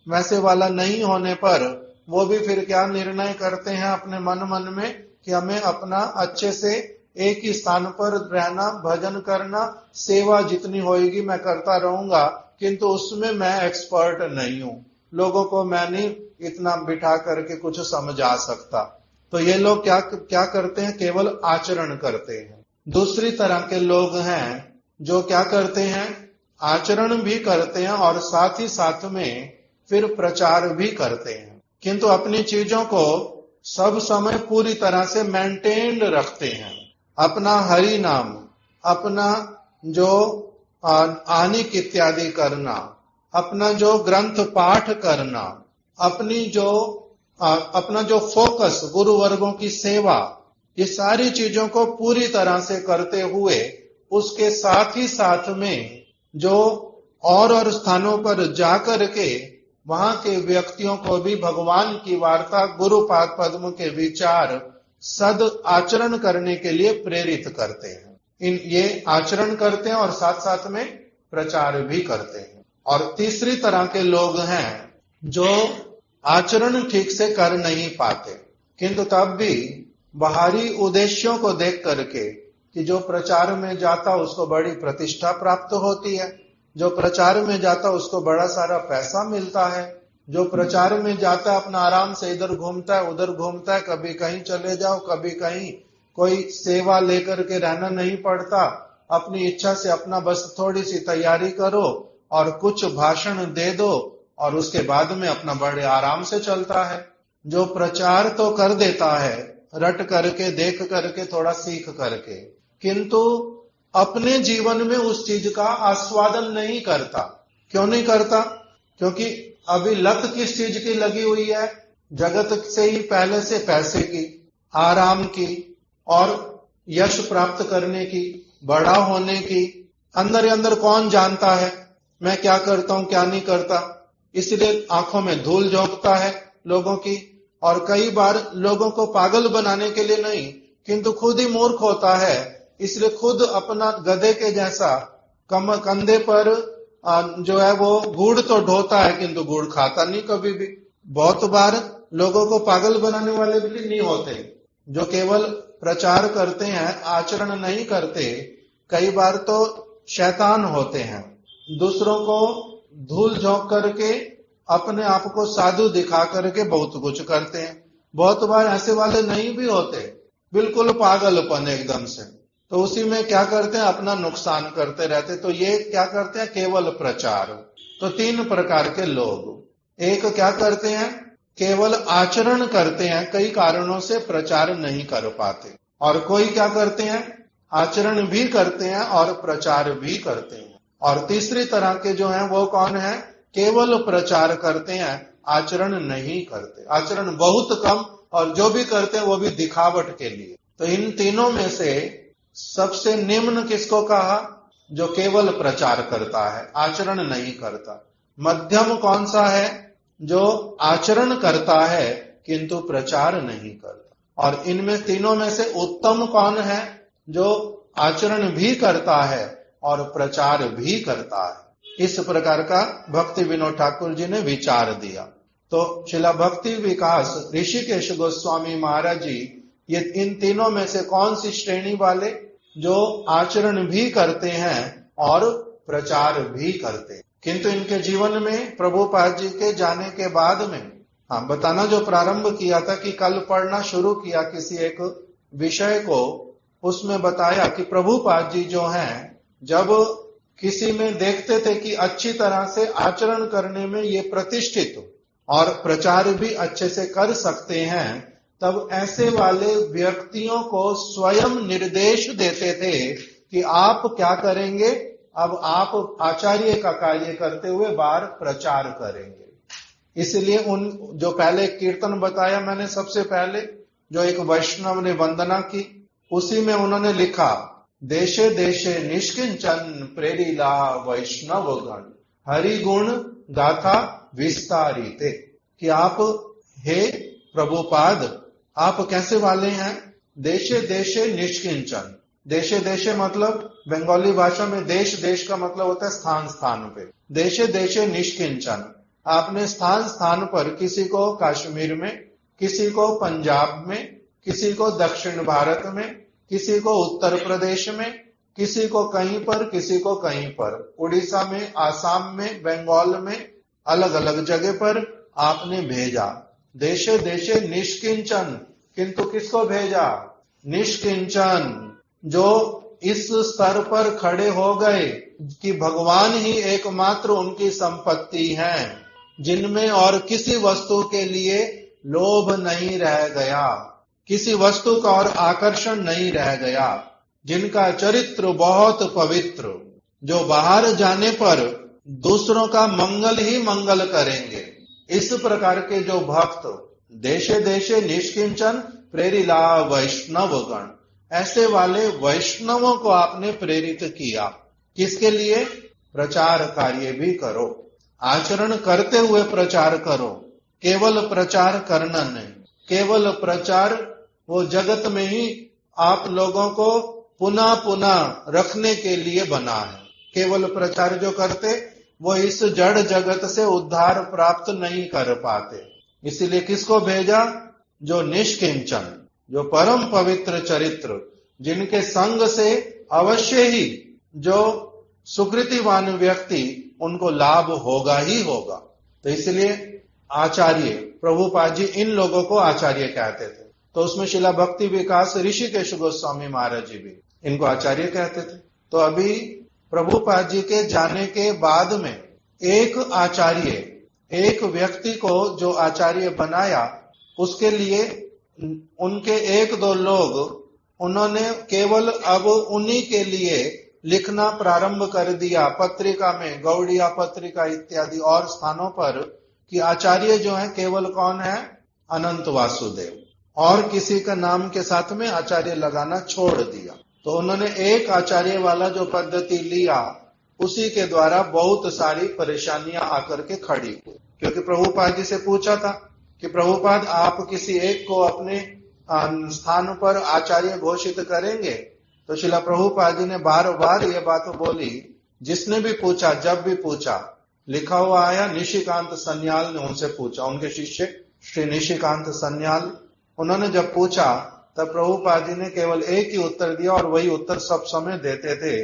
वैसे वाला नहीं होने पर वो भी फिर क्या निर्णय करते हैं अपने मन में कि हमें अपना अच्छे से एक ही स्थान पर रहना, भजन करना, सेवा जितनी होएगी मैं करता रहूंगा, किंतु उसमें मैं एक्सपर्ट नहीं हूं, लोगों को मैं नहीं इतना बिठा करके कुछ समझा सकता। तो ये लोग क्या करते हैं, केवल आचरण करते हैं। दूसरी तरह के लोग हैं जो क्या करते हैं, आचरण भी करते हैं और साथ ही साथ में फिर प्रचार भी करते हैं, किंतु अपनी चीजों को सब समय पूरी तरह से मेंटेन्ड रखते हैं। अपना हरि नाम, अपना जो आनिक इत्यादि करना, अपना जो ग्रंथ पाठ करना, अपना जो फोकस गुरु वर्गों की सेवा, ये सारी चीजों को पूरी तरह से करते हुए उसके साथ ही साथ में जो और स्थानों पर जाकर के वहां के व्यक्तियों को भी भगवान की वार्ता, गुरुपाद पद्म के विचार, सद आचरण करने के लिए प्रेरित करते हैं। ये आचरण करते हैं और साथ साथ में प्रचार भी करते हैं। और तीसरी तरह के लोग हैं जो आचरण ठीक से कर नहीं पाते, किंतु तब भी बाहरी उद्देश्यों को देख करके कि जो प्रचार में जाता उसको बड़ी प्रतिष्ठा प्राप्त होती है, जो प्रचार में जाता उसको बड़ा सारा पैसा मिलता है, जो प्रचार में जाता अपना आराम से इधर घूमता है उधर घूमता है, कभी कहीं चले जाओ कभी कहीं, कोई सेवा लेकर के रहना नहीं पड़ता, अपनी इच्छा से अपना बस थोड़ी सी तैयारी करो और कुछ भाषण दे दो और उसके बाद में अपना बड़े आराम से चलता है। जो प्रचार तो कर देता है रट करके, देख करके, थोड़ा सीख करके, किंतु अपने जीवन में उस चीज का आस्वादन नहीं करता। क्यों नहीं करता? क्योंकि अभी लत किस चीज की लगी हुई है, जगत से ही पहले से पैसे की, आराम की और यश प्राप्त करने की, बड़ा होने की। अंदर ही अंदर कौन जानता है मैं क्या करता हूं क्या नहीं करता, इसलिए आंखों में धूल झोंकता है लोगों की। और कई बार लोगों को पागल बनाने के लिए नहीं, किंतु खुद ही मूर्ख होता है, इसलिए खुद अपना गधे के जैसा कंधे पर जो है वो गुड़ तो ढोता है किंतु गुड़ खाता नहीं कभी भी। बहुत बार लोगों को पागल बनाने वाले भी नहीं होते, जो केवल प्रचार करते हैं आचरण नहीं करते, कई बार तो शैतान होते हैं, दूसरों को धूल झोंक करके अपने आप को साधु दिखा करके बहुत कुछ करते हैं। बहुत बार ऐसे वाले नहीं भी होते, बिल्कुल पागलपन एकदम से, तो उसी में क्या करते हैं अपना नुकसान करते रहते। तो ये क्या करते हैं, केवल प्रचार। तो तीन प्रकार के लोग, एक क्या करते हैं केवल आचरण करते हैं, कई कारणों से प्रचार नहीं कर पाते, और कोई क्या करते हैं आचरण भी करते हैं और प्रचार भी करते हैं। और तीसरी तरह के जो हैं वो कौन है, केवल प्रचार करते हैं, आचरण नहीं करते, आचरण बहुत कम, और जो भी करते हैं वो भी दिखावट के लिए। तो इन तीनों में से सबसे निम्न किसको कहा, जो केवल प्रचार करता है आचरण नहीं करता। मध्यम कौन सा है, जो आचरण करता है किंतु प्रचार नहीं करता। और इनमें तीनों में से उत्तम कौन है, जो आचरण भी करता है और प्रचार भी करता है। इस प्रकार का भक्ति विनोद ठाकुर जी ने विचार दिया। तो शिला भक्ति विकास ऋषिकेश गोस्वामी महाराज जी ये इन तीनों में से कौन सी श्रेणी वाले, जो आचरण भी करते हैं और प्रचार भी करते हैं। किंतु इनके जीवन में प्रभुपाद जी के जाने के बाद में, बताना जो प्रारंभ किया था कि कल पढ़ना शुरू किया किसी एक विषय को, उसमें बताया कि प्रभुपाद जी जो हैं, जब किसी में देखते थे कि अच्छी तरह से आचरण करने में ये प्रतिष्ठित और प्रचार भी अच्छे से कर सकते हैं, तब ऐसे वाले व्यक्तियों को स्वयं निर्देश देते थे कि आप क्या करेंगे, अब आप आचार्य का कार्य करते हुए बाहर प्रचार करेंगे। इसलिए उन जो पहले कीर्तन बताया मैंने सबसे पहले, जो एक वैष्णव ने वंदना की, उसी में उन्होंने लिखा, देशे देशे निष्किंचन प्रेरिला वैष्णव गण हरि गुण गाथा विस्तारिते। कि आप हे प्रभुपाद आप कैसे वाले हैं, देशे देशे निष्किंचन। देशे देशे मतलब बंगाली भाषा में देश देश का मतलब होता है स्थान स्थान पे। देशे देशे निष्किंचन, आपने स्थान स्थान पर किसी को कश्मीर में, किसी को पंजाब में, किसी को दक्षिण भारत में, किसी को उत्तर प्रदेश में, किसी को कहीं पर, किसी को कहीं पर, उड़ीसा में, आसाम में, बंगाल में, अलग अलग जगह पर आपने भेजा। देशे देशे निष्किंचन, किंतु किसको भेजा? निष्किंचन, जो इस स्तर पर खड़े हो गए कि भगवान ही एकमात्र उनकी संपत्ति है, जिनमें और किसी वस्तु के लिए लोभ नहीं रह गया, किसी वस्तु का और आकर्षण नहीं रह गया, जिनका चरित्र बहुत पवित्र, जो बाहर जाने पर दूसरों का मंगल ही मंगल करेंगे। इस प्रकार के जो भक्त देशे देशे निष्किंचन प्रेरिला वैष्णव गण, ऐसे वाले वैष्णवों को आपने प्रेरित किया। किसके लिए? प्रचार कार्य भी करो, आचरण करते हुए प्रचार करो, केवल प्रचार करना नहीं। केवल प्रचार वो जगत में ही आप लोगों को पुनः पुनः रखने के लिए बना है। केवल प्रचार जो करते वो इस जड़ जगत से उद्धार प्राप्त नहीं कर पाते। इसीलिए किसको भेजा? जो निष्किंचन, जो परम पवित्र चरित्र, जिनके संग से अवश्य ही जो सुकृतिवान व्यक्ति उनको लाभ होगा ही होगा। तो इसलिए आचार्य प्रभुपाद जी इन लोगों को आचार्य कहते थे। तो उसमें शिला भक्ति विकास ऋषिकेश गोस्वामी महाराज जी भी इनको आचार्य कहते थे। तो अभी प्रभुपाद जी के जाने के बाद में एक आचार्य, एक व्यक्ति को जो आचार्य बनाया, उसके लिए उनके एक दो लोग उन्होंने केवल अब उन्हीं के लिए लिखना प्रारंभ कर दिया पत्रिका में, गौड़िया पत्रिका इत्यादि और स्थानों पर, कि आचार्य जो है केवल कौन है? अनंत वासुदेव। और किसी का नाम के साथ में आचार्य लगाना छोड़ दिया। तो उन्होंने एक आचार्य वाला जो पद्धति लिया, उसी के द्वारा बहुत सारी परेशानियां आकर के खड़ी हुई। क्योंकि प्रभुपाद जी से पूछा था कि प्रभुपाद आप किसी एक को अपने स्थान पर आचार्य घोषित करेंगे? तो शिला प्रभुपाद जी ने बार बार ये बात बोली। जिसने भी पूछा, जब भी पूछा, लिखा हुआ आया, निशिकांत सन्याल ने उनसे पूछा, उनके शिष्य श्री निशिकांत सन्याल, उन्होंने जब पूछा तब प्रभुपाद जी ने केवल एक ही उत्तर दिया, और वही उत्तर सब समय देते थे,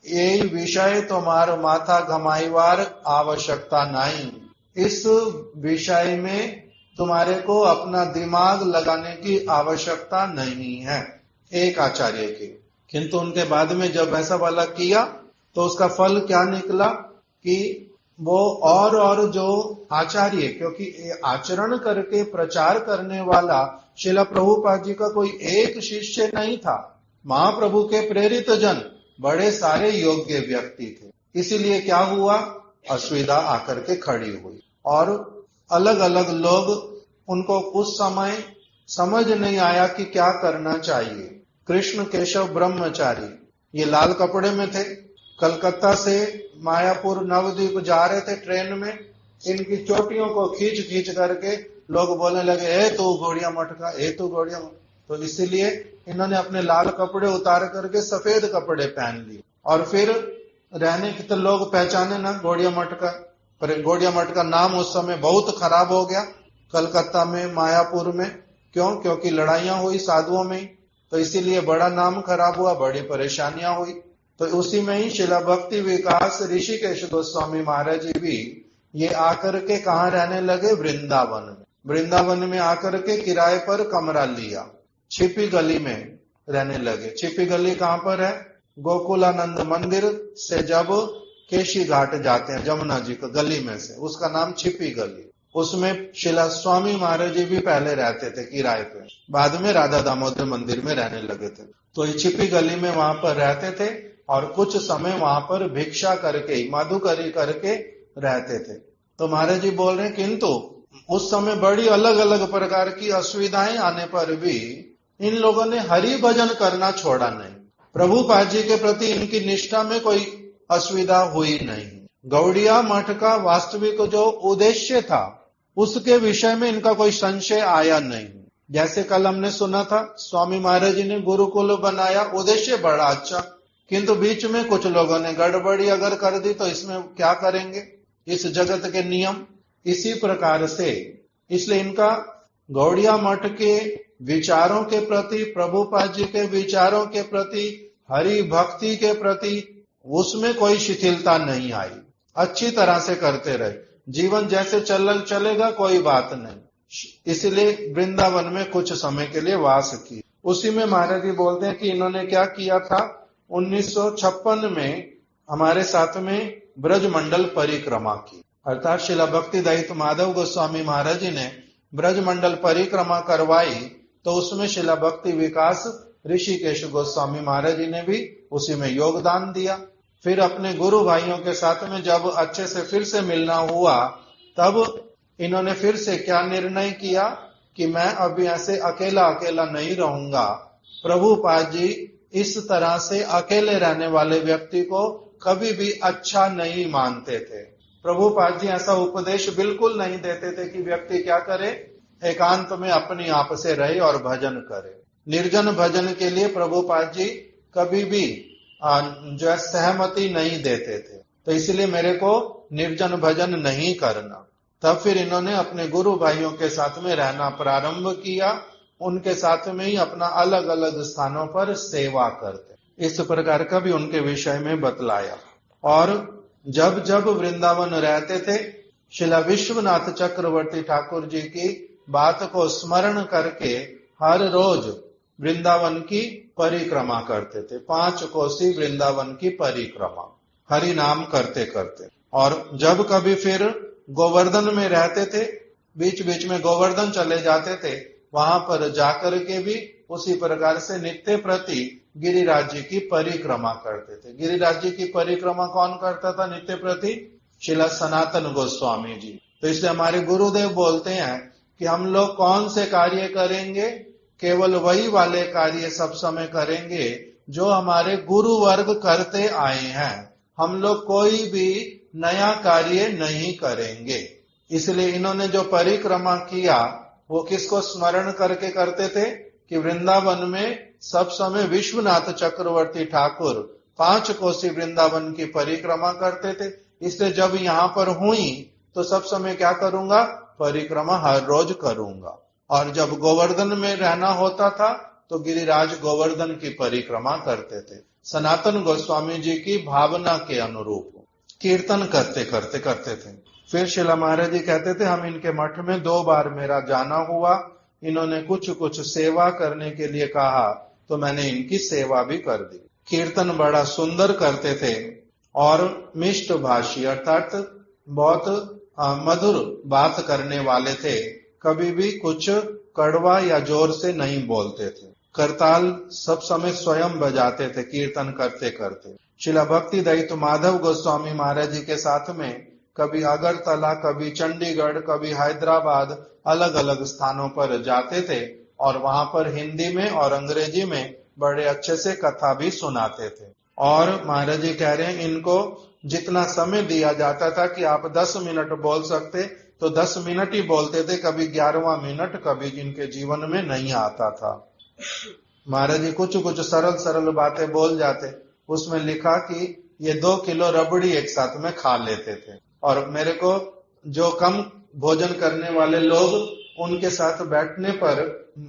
यही विषय तुम्हार माथा घमाईवार आवश्यकता नहीं। इस विषय में तुम्हारे को अपना दिमाग लगाने की आवश्यकता नहीं है, एक आचार्य की। किंतु उनके बाद में जब ऐसा वाला किया तो उसका फल क्या निकला कि वो और जो आचार्य, क्योंकि आचरण करके प्रचार करने वाला शिला प्रभुपाद जी का कोई एक शिष्य नहीं था। महाप्रभु के प्रेरित जन बड़े सारे योग्य व्यक्ति थे। इसीलिए क्या हुआ? असुविधा आकर के खड़ी हुई, और अलग अलग लोग, उनको उस समय समझ नहीं आया कि क्या करना चाहिए। कृष्ण केशव ब्रह्मचारी ये लाल कपड़े में थे, कलकत्ता से मायापुर नवद्वीप जा रहे थे ट्रेन में। इनकी चोटियों को खींच खींच करके लोग बोलने लगे, ए तू घोड़िया मटका, ए तू घोड़िया। तो इसीलिए इन्होंने अपने लाल कपड़े उतार करके सफेद कपड़े पहन लिए, और फिर रहने के तो लोग पहचाने ना घोड़िया मटका। पर घोड़िया मटका नाम उस समय बहुत खराब हो गया कलकत्ता में, मायापुर में। क्यों? क्योंकि लड़ाइयां हुई साधुओं में, तो इसीलिए बड़ा नाम खराब हुआ, बड़ी परेशानियां हुई। तो उसी में ही शिला भक्ति विकास ऋषिकेश गोस्वामी महाराज जी भी ये आकर के कहाँ रहने लगे? वृंदावन में। वृंदावन में आकर के किराए पर कमरा लिया, छिपी गली में रहने लगे। छिपी गली कहाँ पर है? गोकुलानंद मंदिर से जब केशी घाट जाते हैं जमुना जी को गली में से, उसका नाम छिपी गली। उसमें शिला स्वामी महाराज जी भी पहले रहते थे किराए पे, बाद में राधा दामोदर मंदिर में रहने लगे थे। तो ये छिपी गली में वहां पर रहते थे, और कुछ समय वहां पर भिक्षा करके, मधुकरी करके रहते थे। तो महाराज जी बोल रहे हैं, किंतु उस समय बड़ी अलग अलग प्रकार की असुविधाएं आने पर भी इन लोगों ने हरि भजन करना छोड़ा नहीं। प्रभुपाद जी के प्रति इनकी निष्ठा में कोई असुविधा हुई नहीं। गौड़िया मठ का वास्तविक जो उद्देश्य था उसके विषय में इनका कोई संशय आया नहीं। जैसे कल हमने सुना था, स्वामी महाराज जी ने गुरुकुल बनाया, उद्देश्य बड़ा अच्छा, किंतु बीच में कुछ लोगों ने गड़बड़ी अगर कर दी तो इसमें क्या करेंगे? इस जगत के नियम, इसी प्रकार से, इसलिए इनका गौड़िया मठ के विचारों के प्रति, प्रभुपाद जी के विचारों के प्रति, हरि भक्ति के प्रति उसमें कोई शिथिलता नहीं आई। अच्छी तरह से करते रहे, जीवन जैसे चलेगा कोई बात नहीं। इसलिए वृंदावन में कुछ समय के लिए वास की। उसी में महाराज जी बोलते हैं कि इन्होंने क्या किया था, 1956 में हमारे साथ में ब्रजमंडल परिक्रमा की। अर्थात शिला भक्ति दयित माधव गोस्वामी महाराज जी ने ब्रजमंडल परिक्रमा करवाई, तो उसमें शिला भक्ति विकास ऋषिकेश गोस्वामी महाराज जी ने भी उसी में योगदान दिया। फिर अपने गुरु भाइयों के साथ में जब अच्छे से फिर से मिलना हुआ, तब इन्होंने फिर से क्या निर्णय किया कि मैं अभी ऐसे अकेला अकेला नहीं रहूंगा। प्रभुपाद जी इस तरह से अकेले रहने वाले व्यक्ति को कभी भी अच्छा नहीं मानते थे। प्रभुपाद जी ऐसा उपदेश बिल्कुल नहीं देते थे कि व्यक्ति क्या करे, एकांत में अपने आप से रहे और भजन करे। निर्जन भजन के लिए प्रभुपाद जी कभी भी जो है सहमति नहीं देते थे। तो इसलिए मेरे को निर्जन भजन नहीं करना। तब फिर इन्होंने अपने गुरु भाइयों के साथ में रहना प्रारंभ किया, उनके साथ में ही अपना अलग अलग स्थानों पर सेवा करते। इस प्रकार का भी उनके विषय में बतलाया। और जब जब वृंदावन रहते थे, शिला विश्वनाथ चक्रवर्ती ठाकुर जी की बात को स्मरण करके हर रोज वृंदावन की परिक्रमा करते थे। 5 कोसी वृंदावन की परिक्रमा हरि नाम करते करते। और जब कभी फिर गोवर्धन में रहते थे, बीच बीच में गोवर्धन चले जाते थे, वहां पर जाकर के भी उसी प्रकार से नित्य प्रति गिरिराज जी की परिक्रमा करते थे। गिरिराज जी की परिक्रमा कौन करता था नित्य प्रति? शिला सनातन गोस्वामी जी। तो इसलिए हमारे गुरुदेव बोलते हैं कि हम लोग कौन से कार्य करेंगे, केवल वही वाले कार्य सब समय करेंगे जो हमारे गुरु वर्ग करते आए हैं। हम लोग कोई भी नया कार्य नहीं करेंगे। इसलिए इन्होंने जो परिक्रमा किया वो किसको स्मरण करके करते थे कि वृंदावन में सब समय विश्वनाथ चक्रवर्ती ठाकुर 5 कोसी वृंदावन की परिक्रमा करते थे। इसलिए जब यहाँ पर हुई तो सब समय क्या करूंगा, परिक्रमा हर रोज करूंगा। और जब गोवर्धन में रहना होता था तो गिरिराज गोवर्धन की परिक्रमा करते थे, सनातन गोस्वामी जी की भावना के अनुरूप कीर्तन करते करते थे। फिर शिला महाराज जी कहते थे, हम इनके मठ में 2 बार मेरा जाना हुआ, इन्होंने कुछ कुछ सेवा करने के लिए कहा तो मैंने इनकी सेवा भी कर दी। कीर्तन बड़ा सुंदर करते थे और मिष्ट भाषी अर्थात बहुत मधुर बात करने वाले थे। कभी भी कुछ कड़वा या जोर से नहीं बोलते थे। करताल सब समय स्वयं बजाते थे कीर्तन करते करते। शिला भक्ति दयित माधव गोस्वामी महाराज जी के साथ में कभी अगरतला, कभी चंडीगढ़, कभी हैदराबाद अलग अलग स्थानों पर जाते थे और वहां पर हिंदी में और अंग्रेजी में बड़े अच्छे से कथा भी सुनाते थे। और महाराज जी कह रहे हैं इनको जितना समय दिया जाता था कि आप 10 मिनट बोल सकते तो 10 मिनट ही बोलते थे, कभी 11वां मिनट कभी जिनके जीवन में नहीं आता था। महाराज जी कुछ कुछ सरल सरल बातें बोल जाते। उसमें लिखा कि ये 2 किलो रबड़ी एक साथ में खा लेते थे। और मेरे को जो कम भोजन करने वाले लोग उनके साथ बैठने पर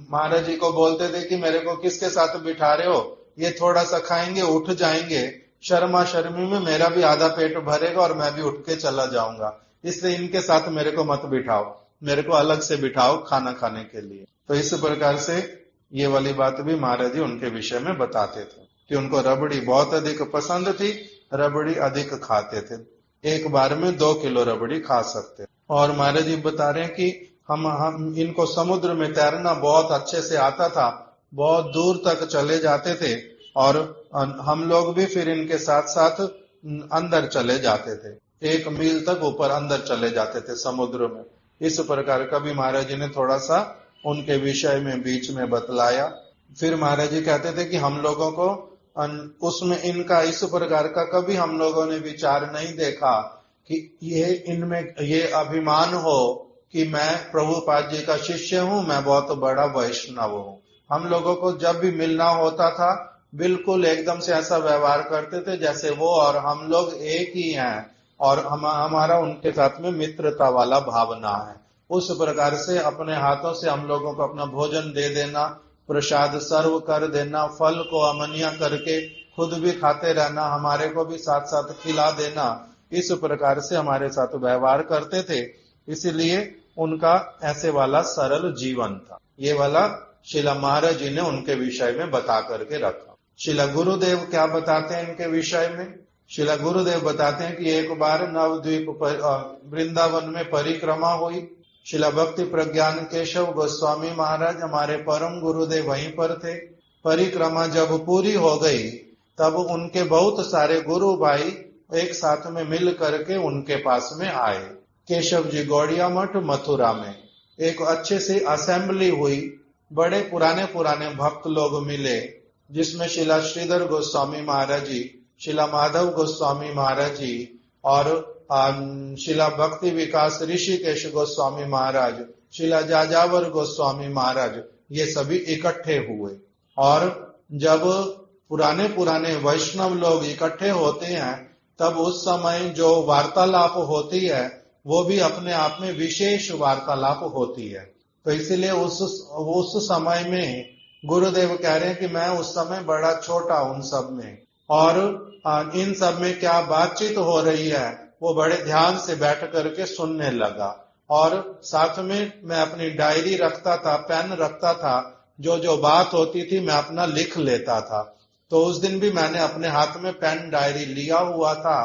महाराज जी को बोलते थे कि मेरे को किसके साथ बिठा रहे हो, ये थोड़ा सा खाएंगे उठ जाएंगे, शर्मा शर्मी में मेरा भी आधा पेट भरेगा और मैं भी उठ के चला जाऊंगा, इसलिए इनके साथ मेरे को मत बिठाओ, मेरे को अलग से बिठाओ खाना खाने के लिए। तो इस प्रकार से ये वाली बात भी महाराज जी उनके विषय में बताते थे कि उनको रबड़ी बहुत अधिक पसंद थी, रबड़ी अधिक खाते थे, एक बार में 2 किलो रबड़ी खा सकते। और महाराज जी बता रहे हैं कि हम इनको समुद्र में तैरना बहुत अच्छे से आता था, बहुत दूर तक चले जाते थे और हम लोग भी फिर इनके साथ साथ अंदर चले जाते थे, 1 मील तक ऊपर अंदर चले जाते थे समुद्र में। इस प्रकार का भी महाराज जी ने थोड़ा सा उनके विषय में बीच में बतलाया। फिर महाराज जी कहते थे कि हम लोगों को उसमें इनका इस प्रकार का कभी हम लोगों ने विचार नहीं देखा कि ये इनमें ये अभिमान हो कि मैं प्रभुपाद जी का शिष्य हूं, मैं बहुत बड़ा वैष्णव हूं। हम लोगों को जब भी मिलना होता था बिल्कुल एकदम से ऐसा व्यवहार करते थे जैसे वो और हम लोग एक ही हैं और हमारा उनके साथ में मित्रता वाला भावना है। उस प्रकार से अपने हाथों से हम लोगों को अपना भोजन दे देना, प्रसाद सर्व कर देना, फल को अमनिया करके खुद भी खाते रहना, हमारे को भी साथ साथ खिला देना, इस प्रकार से हमारे साथ व्यवहार करते थे। इसीलिए उनका ऐसे वाला सरल जीवन था। ये वाला शिला महाराज जी ने उनके विषय में बता करके रखा। शिला गुरुदेव क्या बताते हैं इनके विषय में? शिला गुरुदेव बताते हैं कि एक बार नवद्वीप वृंदावन में परिक्रमा हुई। शिला भक्ति प्रज्ञान केशव गोस्वामी महाराज हमारे परम गुरुदेव वहीं पर थे। परिक्रमा जब पूरी हो गई तब उनके बहुत सारे गुरु भाई एक साथ में मिल करके उनके पास में आए। केशव जी गौड़िया मठ मथुरा में एक अच्छे से असेंबली हुई, बड़े पुराने पुराने भक्त लोग मिले, जिसमें शिला श्रीधर गोस्वामी महाराज जी, शिला माधव गोस्वामी महाराज जी और शिला भक्ति विकास ऋषिकेश गोस्वामी महाराज, शिला जाजावर गोस्वामी महाराज, ये सभी इकट्ठे हुए। और जब पुराने पुराने वैष्णव लोग इकट्ठे होते हैं तब उस समय जो वार्तालाप होती है वो भी अपने आप में विशेष वार्तालाप होती है। तो इसीलिए उस समय में गुरुदेव कह रहे हैं कि मैं उस समय बड़ा छोटा उन सब में, और इन सब में क्या बातचीत हो रही है वो बड़े ध्यान से बैठ करके सुनने लगा। और साथ में मैं अपनी डायरी रखता था, पेन रखता था, जो जो बात होती थी मैं अपना लिख लेता था। तो उस दिन भी मैंने अपने हाथ में पेन डायरी लिया हुआ था।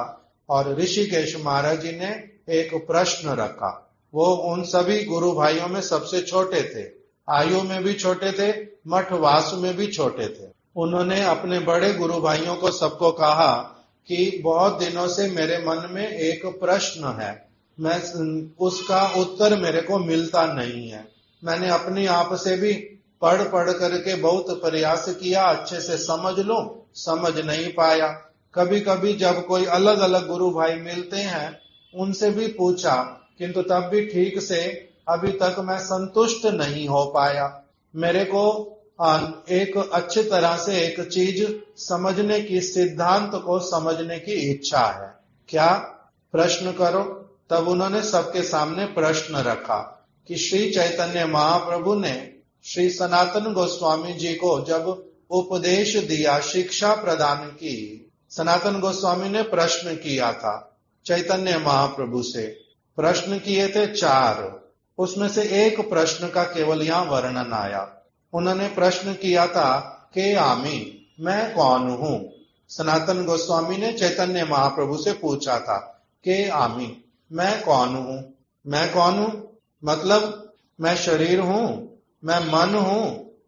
और ऋषिकेश महाराज जी ने एक प्रश्न रखा। वो उन सभी गुरु भाइयों में सबसे छोटे थे, आयु में भी छोटे थे, मठवास में भी छोटे थे। उन्होंने अपने बड़े गुरु भाइयों को सबको कहा कि बहुत दिनों से मेरे मन में एक प्रश्न है, मैं उसका उत्तर मेरे को मिलता नहीं है। मैंने अपनी आप से भी पढ़ पढ़ करके बहुत प्रयास किया, अच्छे से समझ लो, समझ नहीं पाया। कभी कभी जब कोई अलग अलग गुरु भाई मिलते हैं उनसे भी पूछा, किंतु तब भी ठीक से अभी तक मैं संतुष्ट नहीं हो पाया। मेरे को एक अच्छी तरह से एक चीज समझने की, सिद्धांत को समझने की इच्छा है, क्या प्रश्न करो। तब उन्होंने सबके सामने प्रश्न रखा कि श्री चैतन्य महाप्रभु ने श्री सनातन गोस्वामी जी को जब उपदेश दिया, शिक्षा प्रदान की, सनातन गोस्वामी ने प्रश्न किया था चैतन्य महाप्रभु से। प्रश्न किए थे 4, उसमें से एक प्रश्न का केवल यहाँ वर्णन आया। उन्होंने प्रश्न किया था के आमी, मैं कौन हूं। सनातन गोस्वामी ने चैतन्य महाप्रभु से पूछा था के आमी, मैं कौन हूं। मैं कौन हूं मतलब मैं शरीर हूं, मैं मन हूं,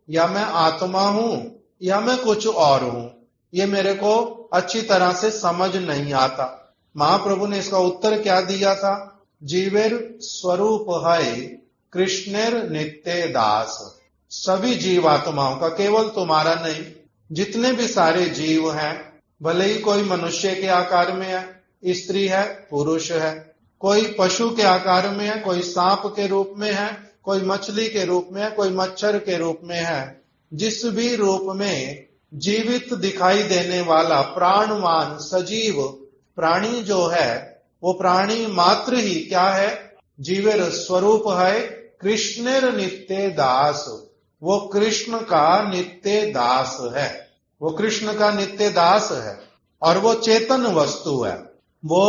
या मैं आत्मा हूं, या मैं कुछ और हूं। ये मेरे को अच्छी तरह से समझ नहीं आता। महाप्रभु ने इसका उत्तर क्या दिया था? जीवेर स्वरूप है कृष्णेर नित्य दास। सभी जीवात्माओं का, केवल तुम्हारा नहीं, जितने भी सारे जीव हैं, भले ही कोई मनुष्य के आकार में है, स्त्री है, पुरुष है, कोई पशु के आकार में है, कोई सांप के रूप में है, कोई मछली के रूप में है, कोई मच्छर के रूप में है, जिस भी रूप में जीवित दिखाई देने वाला प्राणवान सजीव प्राणी जो है, वो प्राणी मात्र ही क्या है? जीवेर स्वरूप है कृष्णेर नित्य दास। वो कृष्ण का नित्य दास है, वो कृष्ण का नित्य दास है। और वो चेतन वस्तु है, वो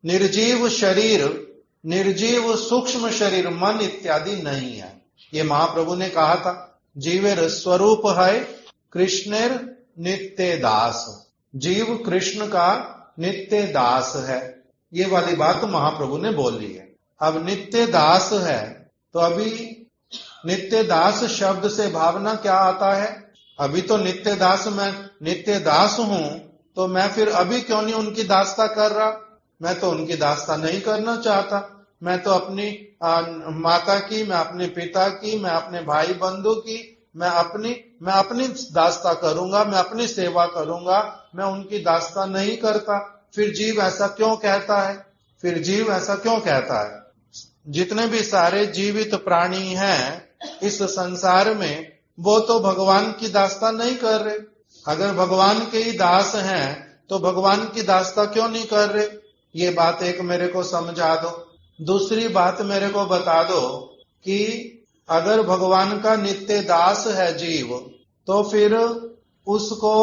निर्जीव शरीर, निर्जीव सूक्ष्म शरीर, मन इत्यादि नहीं है। ये महाप्रभु ने कहा था, जीवेर स्वरूप है कृष्णेर नित्य दास। जीव कृष्ण का नित्य दास है। ये वाली बात महाप्रभु ने बोली है। अब नित्य दास है तो अभी नित्य दास शब्द से भावना क्या आता है? अभी तो नित्य दास, मैं नित्य दास हूं, तो मैं फिर अभी क्यों नहीं उनकी दासता कर रहा? मैं तो उनकी दासता नहीं करना चाहता। मैं तो अपनी माता की, मैं अपने पिता की, मैं अपने भाई बंधु की, मैं अपनी दासता करूंगा, मैं अपनी सेवा करूंगा, मैं उनकी दासता नहीं करता। फिर जीव ऐसा क्यों कहता है? फिर जीव ऐसा क्यों कहता है? जितने भी सारे जीवित प्राणी हैं इस संसार में, वो तो भगवान की दासता नहीं कर रहे। अगर भगवान के ही दास हैं तो भगवान की दासता क्यों नहीं कर रहे? ये बात एक मेरे को समझा दो। दूसरी बात मेरे को बता दो कि अगर भगवान का नित्य दास है जीव, तो फिर उसको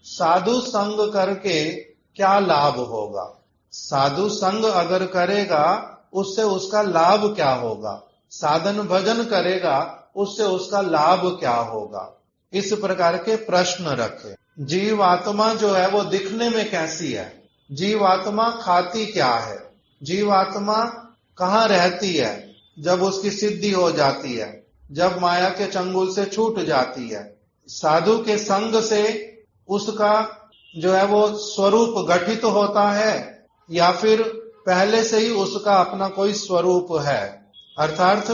साधु संग करके क्या लाभ होगा? साधु संग अगर करेगा उससे उसका लाभ क्या होगा? साधन भजन करेगा उससे उसका लाभ क्या होगा? इस प्रकार के प्रश्न रखे। जीवात्मा जो है वो दिखने में कैसी है? जीवात्मा खाती क्या है? जीवात्मा कहाँ रहती है जब उसकी सिद्धि हो जाती है, जब माया के चंगुल से छूट जाती है? साधु के संग से उसका जो है वो स्वरूप गठित होता है, या फिर पहले से ही उसका अपना कोई स्वरूप है? अर्थात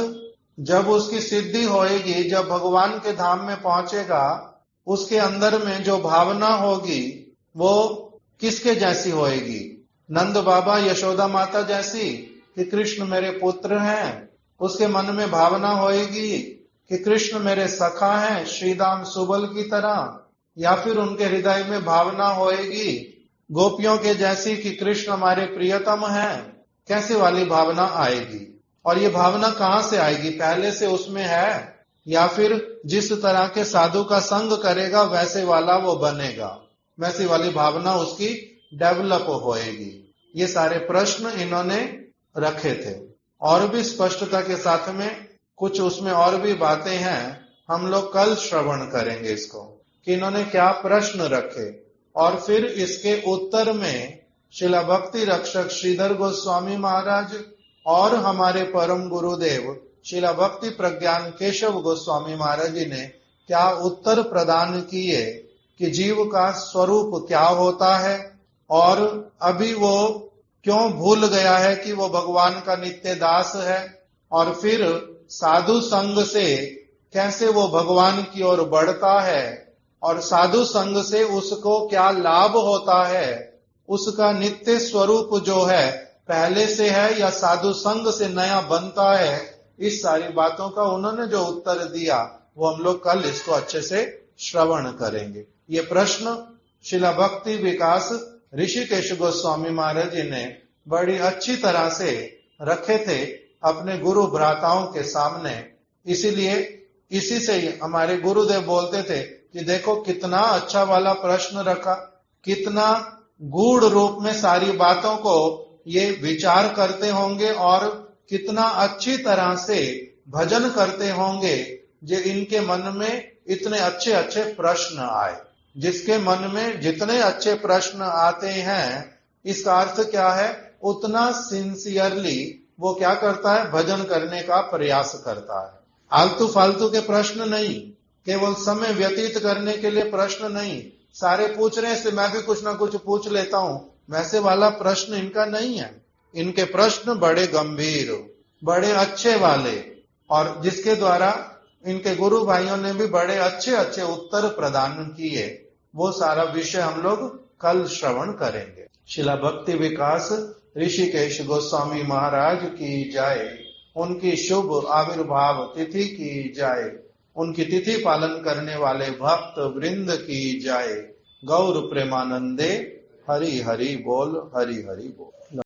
जब उसकी सिद्धि होएगी, जब भगवान के धाम में पहुंचेगा, उसके अंदर में जो भावना होगी वो किसके जैसी होएगी? नंद बाबा यशोदा माता जैसी कि कृष्ण मेरे पुत्र हैं? उसके मन में भावना होएगी कि कृष्ण मेरे सखा हैं, श्रीदाम सुबल की तरह? या फिर उनके हृदय में भावना होएगी गोपियों के जैसी कि कृष्ण हमारे प्रियतम हैं? कैसे वाली भावना आएगी? और ये भावना कहाँ से आएगी? पहले से उसमें है, या फिर जिस तरह के साधु का संग करेगा वैसे वाला वो बनेगा, वैसी वाली भावना उसकी डेवलप होएगी? ये सारे प्रश्न इन्होंने रखे थे। और भी स्पष्टता के साथ में कुछ उसमें और भी बातें हैं, हम लोग कल श्रवण करेंगे इसको कि इन्होंने क्या प्रश्न रखे। और फिर इसके उत्तर में शिला भक्ति रक्षक श्रीधर गोस्वामी महाराज और हमारे परम गुरुदेव शिला भक्ति प्रज्ञान केशव गोस्वामी महाराज जी ने क्या उत्तर प्रदान किए कि जीव का स्वरूप क्या होता है, और अभी वो क्यों भूल गया है कि वो भगवान का नित्य दास है, और फिर साधु संग से कैसे वो भगवान की ओर बढ़ता है, और साधु संग से उसको क्या लाभ होता है, उसका नित्य स्वरूप जो है पहले से है या साधु संग से नया बनता है। इस सारी बातों का उन्होंने जो उत्तर दिया वो हम लोग कल इसको अच्छे से श्रवण करेंगे। ये प्रश्न शिला भक्ति विकास ऋषिकेश गोस्वामी महाराज जी ने बड़ी अच्छी तरह से रखे थे अपने गुरु भ्राताओं के सामने। इसीलिए इसी से हमारे गुरुदेव बोलते थे कि देखो कितना अच्छा वाला प्रश्न रखा, कितना गूढ़ रूप में सारी बातों को ये विचार करते होंगे और कितना अच्छी तरह से भजन करते होंगे जो इनके मन में इतने अच्छे अच्छे प्रश्न आए। जिसके मन में जितने अच्छे प्रश्न आते हैं, इसका अर्थ क्या है? उतना सिंसियरली वो क्या करता है? भजन करने का प्रयास करता है। आलतू फालतू के प्रश्न नहीं, केवल समय व्यतीत करने के लिए प्रश्न नहीं, सारे पूछ रहे हैं इसलिए मैं भी कुछ ना कुछ पूछ लेता हूं, वैसे वाला प्रश्न इनका नहीं है। इनके प्रश्न बड़े गंभीर, बड़े अच्छे वाले, और जिसके द्वारा इनके गुरु भाइयों ने भी बड़े अच्छे अच्छे उत्तर प्रदान किए। वो सारा विषय हम लोग कल श्रवण करेंगे। शिला भक्ति विकास ऋषिकेश गोस्वामी महाराज की जय। उनकी शुभ आविर्भाव तिथि की जय। उनकी तिथि पालन करने वाले भक्त वृंद की जय। गौर प्रेमानंदे हरि हरि बोल, हरि हरि बोल।